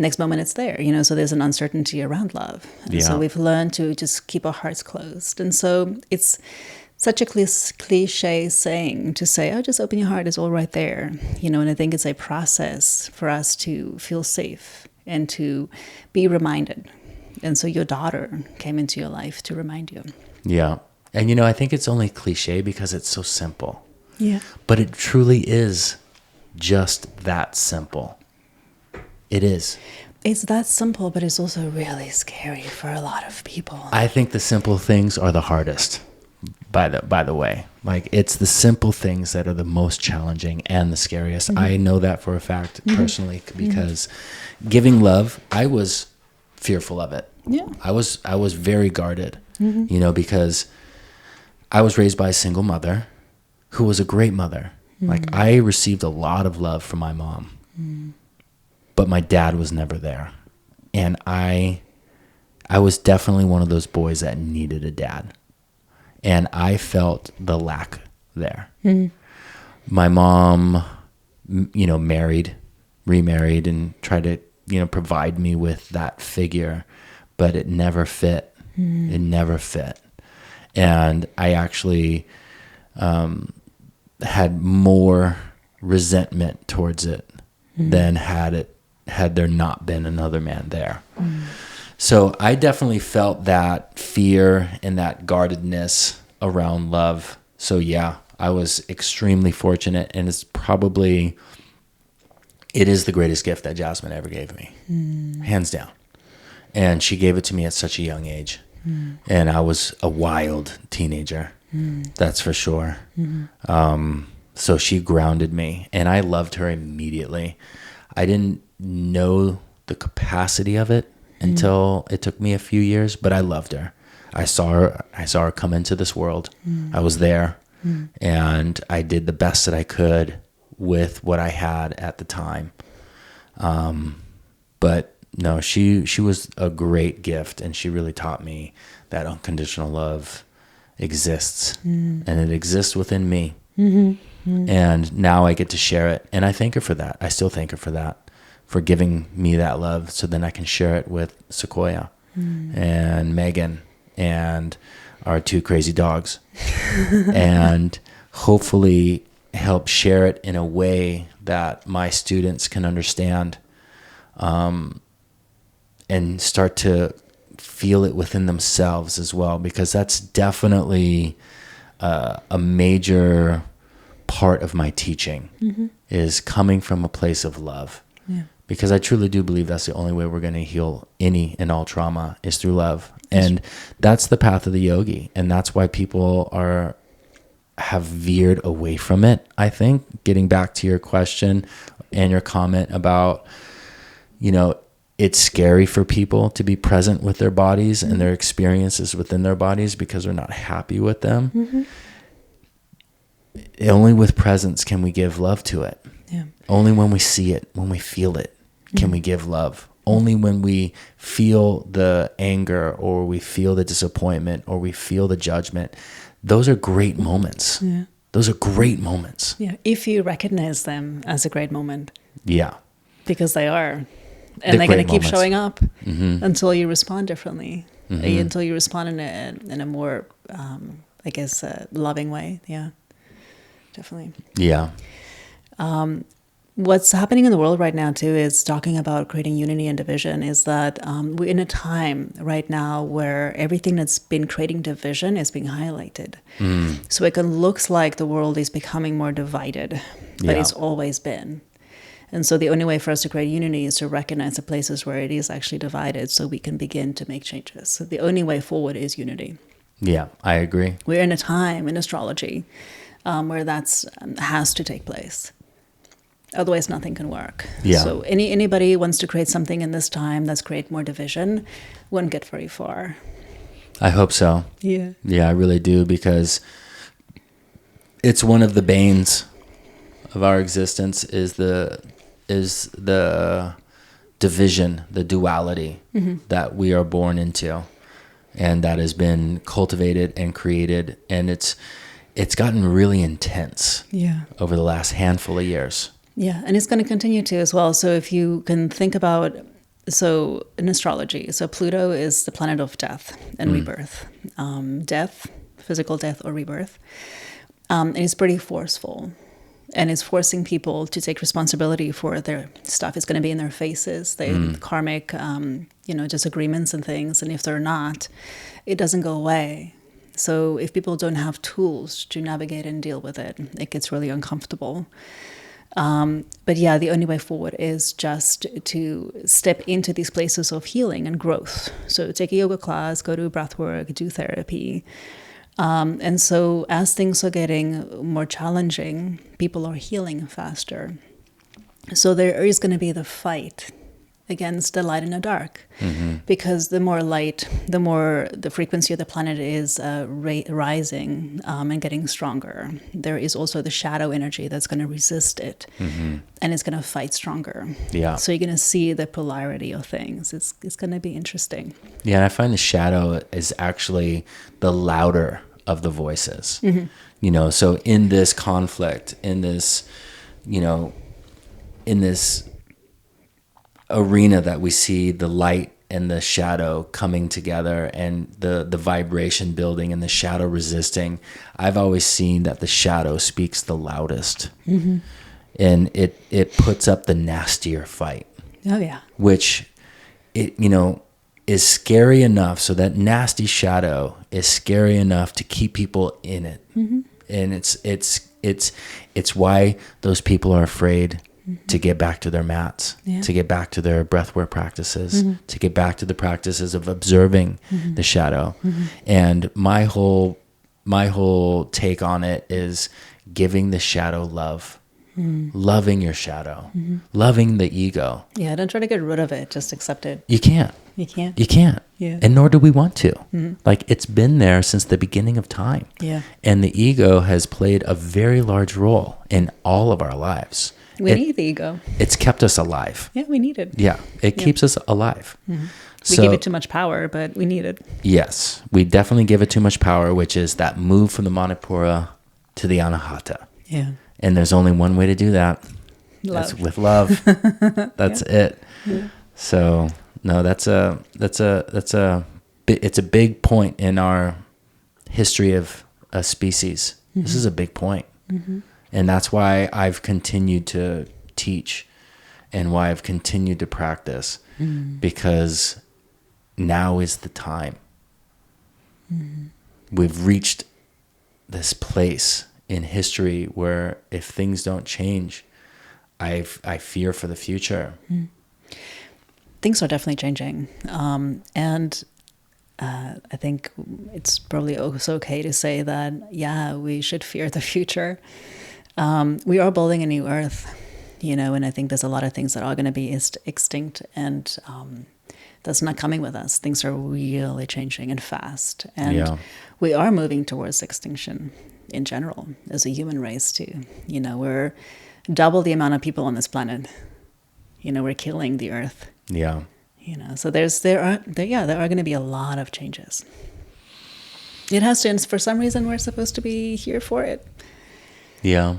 B: Next moment it's there, so there's an uncertainty around love. And so we've learned to just keep our hearts closed. And so it's such a cliche saying to say, oh, just open your heart, it's all right there. And I think it's a process for us to feel safe and to be reminded. And so your daughter came into your life to remind you.
A: Yeah. And, I think it's only cliche because it's so simple.
B: Yeah.
A: But it truly is just that simple. It is.
B: It's that simple, but it's also really scary for a lot of people.
A: I think the simple things are the hardest, by the way. Like, it's the simple things that are the most challenging and the scariest. I know that for a fact personally because giving love, I was fearful of it.
B: Yeah.
A: I was very guarded, because I was raised by a single mother who was a great mother. Like, I received a lot of love from my mom. But my dad was never there. And I was definitely one of those boys that needed a dad. And I felt the lack there. My mom, remarried and tried to, provide me with that figure, but it never fit. It never fit. And I actually had more resentment towards it than had there not been another man there. So I definitely felt that fear and that guardedness around love. So yeah, I was extremely fortunate, and it is the greatest gift that Jasmine ever gave me, hands down. And she gave it to me at such a young age. And I was a wild teenager, that's for sure. So she grounded me, and I loved her immediately. I didn't know the capacity of it until it took me a few years, but I loved her. I saw her come into this world. I was there, and I did the best that I could with what I had at the time. But no, she was a great gift, and she really taught me that unconditional love exists, and it exists within me. And now I get to share it, and I thank her for that. I still thank her for that, for giving me that love, so then I can share it with Sequoia and Megan and our 2 crazy dogs, and hopefully help share it in a way that my students can understand, and start to feel it within themselves as well, because that's definitely a major part of my teaching, is coming from a place of love. Because I truly do believe that's the only way we're going to heal any and all trauma, is through love. And that's the path of the yogi, and that's why people have veered away from it. I think, getting back to your question and your comment about, it's scary for people to be present with their bodies and their experiences within their bodies because they're not happy with them. Only with presence can we give love to it. Only when we see it, when we feel it, can we give love. Only when we feel the anger, or we feel the disappointment, or we feel the judgment. Those are great moments. Those are great moments.
B: If you recognize them as a great moment.
A: Because
B: they are. And they're going to keep showing up until you respond differently, until you respond in a more, loving way. Yeah, definitely.
A: Yeah.
B: What's happening in the world right now, too, is talking about creating unity and division, is that we're in a time right now where everything that's been creating division is being highlighted. So it looks like the world is becoming more divided, but it's always been. And so the only way for us to create unity is to recognize the places where it is actually divided, so we can begin to make changes. So the only way forward is unity.
A: Yeah, I agree.
B: We're in a time in astrology where that has to take place. Otherwise, nothing can work. So anybody wants to create something in this time that's create more division won't get very far.
A: I hope so.
B: Yeah,
A: I really do, because it's one of the banes of our existence is the division, the duality that we are born into, and that has been cultivated and created, and it's gotten really intense over the last handful of years. And it's going to continue to as well. So if you can think about, in astrology, Pluto is the planet of death and rebirth, physical death or rebirth, and it's pretty forceful. And it's forcing people to take responsibility for their stuff. It's going to be in their faces, the karmic, disagreements and things. And if they're not, it doesn't go away. So if people don't have tools to navigate and deal with it, it gets really uncomfortable. But the only way forward is just to step into these places of healing and growth. So take a yoga class, go to breathwork, do therapy. And so as things are getting more challenging, people are healing faster. So there is going to be the fight against the light and the dark, because the more light, the more the frequency of the planet is rising and getting stronger. There is also the shadow energy that's going to resist it, and it's going to fight stronger. So you're going to see the polarity of things. It's going to be interesting. And I find the shadow is actually the louder of the voices. So in this conflict, in this arena that we see the light and the shadow coming together, and the vibration building and the shadow resisting, I've always seen that the shadow speaks the loudest, and it puts up the nastier fight. Which is scary enough. So that nasty shadow is scary enough to keep people in it, and it's why those people are afraid to get back to their mats, to get back to their breathwork practices, to get back to the practices of observing the shadow. And my whole take on it is giving the shadow love, loving your shadow, loving the ego.
B: Don't try to get rid of it. Just accept it.
A: You can't.
B: Yeah.
A: And nor do we want to. Like, it's been there since the beginning of time.
B: Yeah.
A: And the ego has played a very large role in all of our lives.
B: We need the ego.
A: It's kept us alive.
B: Yeah, we need it.
A: Yeah, it keeps us alive.
B: We give it too much power, but we need it.
A: Yes, we definitely give it too much power, which is that move from the Manipura to the Anahata.
B: Yeah.
A: And there's only one way to do that.
B: Love.
A: That's with love. That's it. Yeah. So no, it's a big point in our history of a species. This is a big point. And that's why I've continued to teach and why I've continued to practice, because now is the time. We've reached this place in history where if things don't change, I fear for the future.
B: Things are definitely changing. And I think it's probably also okay to say that, yeah, we should fear the future. We are building a new Earth, and I think there's a lot of things that are going to be extinct, and that's not coming with us. Things are really changing and fast. And we are moving towards extinction in general as a human race too. We're double the amount of people on this planet. We're killing the Earth.
A: Yeah.
B: So there are going to be a lot of changes. It has to, and for some reason we're supposed to be here for it.
A: Yeah.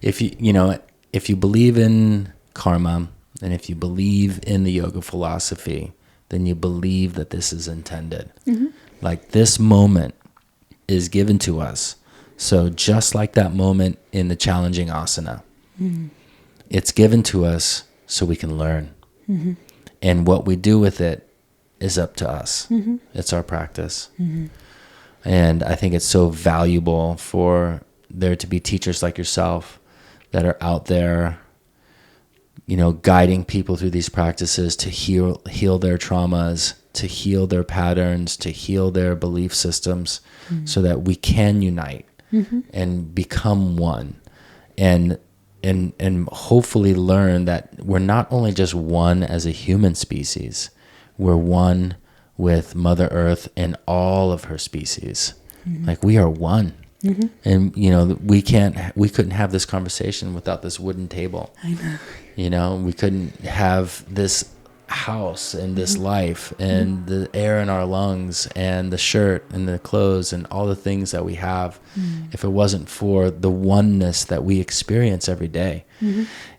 A: If you believe in karma, and if you believe in the yoga philosophy, then you believe that this is intended. Like, this moment is given to us. So just like that moment in the challenging asana, it's given to us so we can learn. And what we do with it is up to us. It's our practice. And I think it's so valuable for there to be teachers like yourself that are out there, guiding people through these practices to heal their traumas, to heal their patterns, to heal their belief systems, so that we can unite and become one, and hopefully learn that we're not only just one as a human species, we're one with Mother Earth and all of her species. Like, we are one. And we couldn't have this conversation without this wooden table.
B: I know.
A: We couldn't have this house and this life and the air in our lungs and the shirt and the clothes and all the things that we have if it wasn't for the oneness that we experience every day.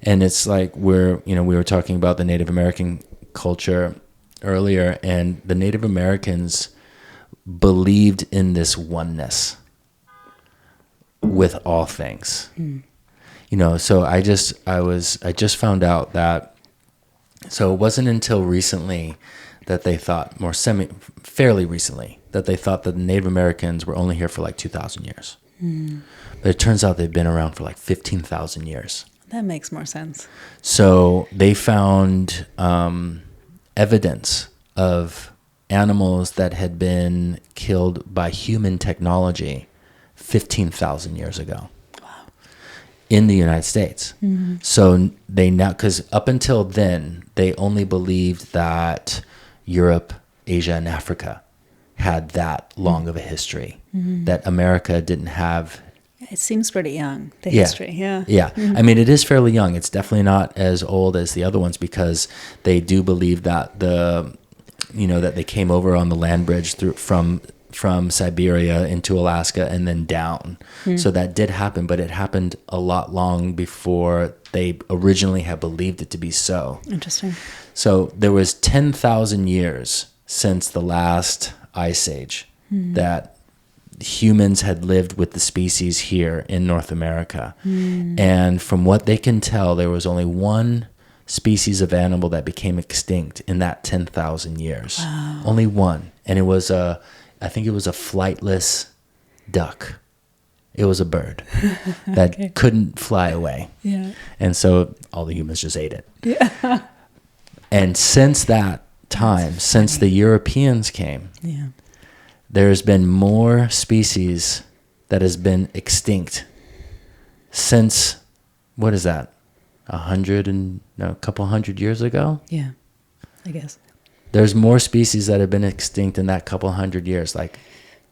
A: And it's like we were talking about the Native American culture earlier, and the Native Americans believed in this oneness with all things. So I just found out that, so it wasn't until recently that they thought, fairly recently, that they thought that the Native Americans were only here for like 2,000 years. But it turns out they've been around for like 15,000 years.
B: That makes more sense.
A: So they found evidence of animals that had been killed by human technology 15,000 years ago.
B: Wow.
A: In the United States. So they now, because up until then, they only believed that Europe, Asia, and Africa had that long of a history, that America didn't have.
B: It seems pretty young, the history. Yeah.
A: I mean, it is fairly young. It's definitely not as old as the other ones, because they do believe that that they came over on the land bridge from Siberia into Alaska and then down. So that did happen, but it happened a lot long before they originally had believed it to be so.
B: Interesting.
A: So there was 10,000 years since the last ice age that humans had lived with the species here in North America. And from what they can tell, there was only one species of animal that became extinct in that 10,000 years. Wow. Only one. And it was I think it was a flightless duck. It was a bird that couldn't fly away. Yeah. And so all the humans just ate it. Yeah. And since that time, since the Europeans came, there's been more species that has been extinct since, what is that? A couple hundred years ago?
B: Yeah, I guess.
A: There's more species that have been extinct in that couple hundred years, like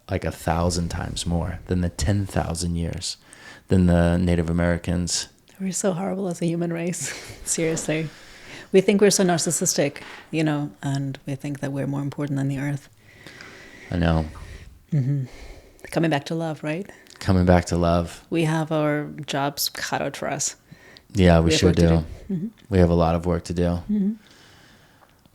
A: 1,000 times more than the 10,000 years than the Native Americans.
B: We're so horrible as a human race. Seriously. We think we're so narcissistic, and we think that we're more important than the earth.
A: I know.
B: Mm-hmm. Coming back to love, right?
A: Coming back to love.
B: We have our jobs cut out for us.
A: Yeah, we sure do.
B: Mm-hmm.
A: We have a lot of work to do.
B: Mm-hmm.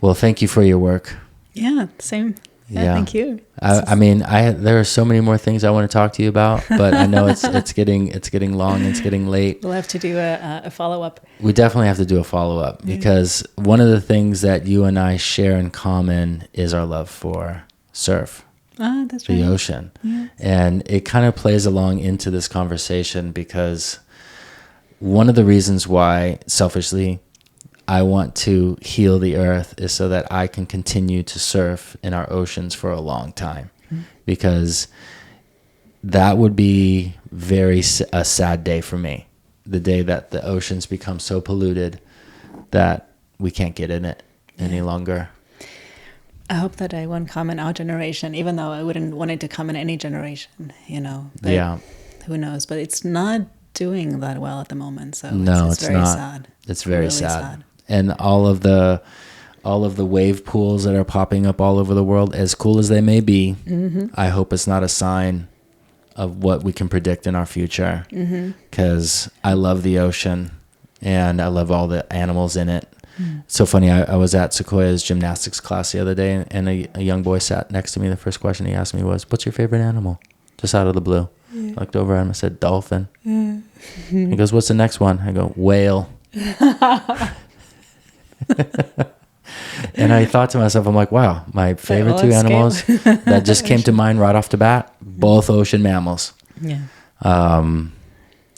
A: Well, thank you for your work.
B: Yeah, same. Yeah, thank you.
A: I mean, there are so many more things I want to talk to you about, but I know it's getting long and it's getting late.
B: We'll have to do a follow-up.
A: We definitely have to do a follow-up because one of the things that you and I share in common is our love for surf.
B: That's
A: the
B: right.
A: ocean.
B: Yes.
A: And it kind of plays along into this conversation because one of the reasons why, selfishly, I want to heal the earth is so that I can continue to surf in our oceans for a long time. Mm-hmm. Because that would be a sad day for me. The day that the oceans become so polluted that we can't get in it any longer.
B: I hope that I won't come in our generation, even though I wouldn't want it to come in any generation, But
A: yeah.
B: Who knows? But it's not doing that well at the moment. So
A: no,
B: it's very
A: not.
B: Sad.
A: It's very
B: really
A: sad. And all of the wave pools that are popping up all over the world, as cool as they may be, mm-hmm. I hope it's not a sign of what we can predict in our future. Because I love the ocean and I love all the animals in it. So funny, I was at Sequoia's gymnastics class the other day, and a young boy sat next to me. The first question he asked me was, "What's your favorite animal?" Just out of the blue. I looked over at him and said, "Dolphin." He goes, "What's the next one?" I go, "Whale." And I thought to myself, I'm like, wow, my favorite two animals that just came to mind right off the bat, both ocean mammals.
B: Yeah.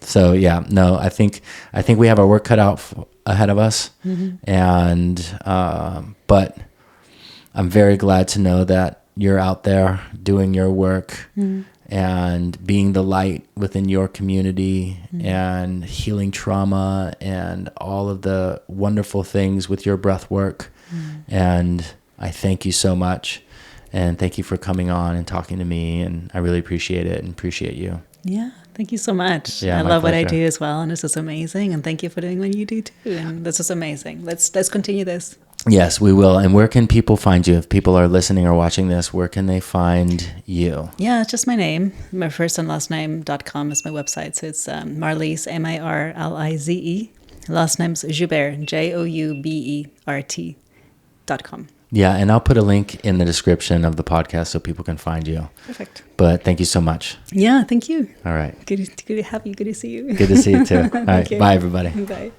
A: So yeah, no, I think we have our work cut out ahead of us, and but I'm very glad to know that you're out there doing your work and being the light within your community and healing trauma and all of the wonderful things with your breath work. And I thank you so much, and thank you for coming on and talking to me, and I really appreciate it and appreciate you.
B: Yeah, thank you so much.
A: Yeah,
B: I
A: my
B: love what I
A: pleasure.
B: do as well, and this is amazing. And thank you for doing what you do too. And this is amazing. Let's continue this.
A: Yes, we will. And where can people find you? If people are listening or watching this, where can they find you?
B: Yeah, it's just my name. My first and last name.com is my website. So it's Marlize, Marlize. Last name's Joubert, Joubert.com.
A: Yeah, and I'll put a link in the description of the podcast so people can find you.
B: Perfect.
A: But thank you so much.
B: Yeah, thank you.
A: All right.
B: Good to have you. Good to see you.
A: Good to see you too. All right.
B: Okay.
A: Bye, everybody.
B: Bye.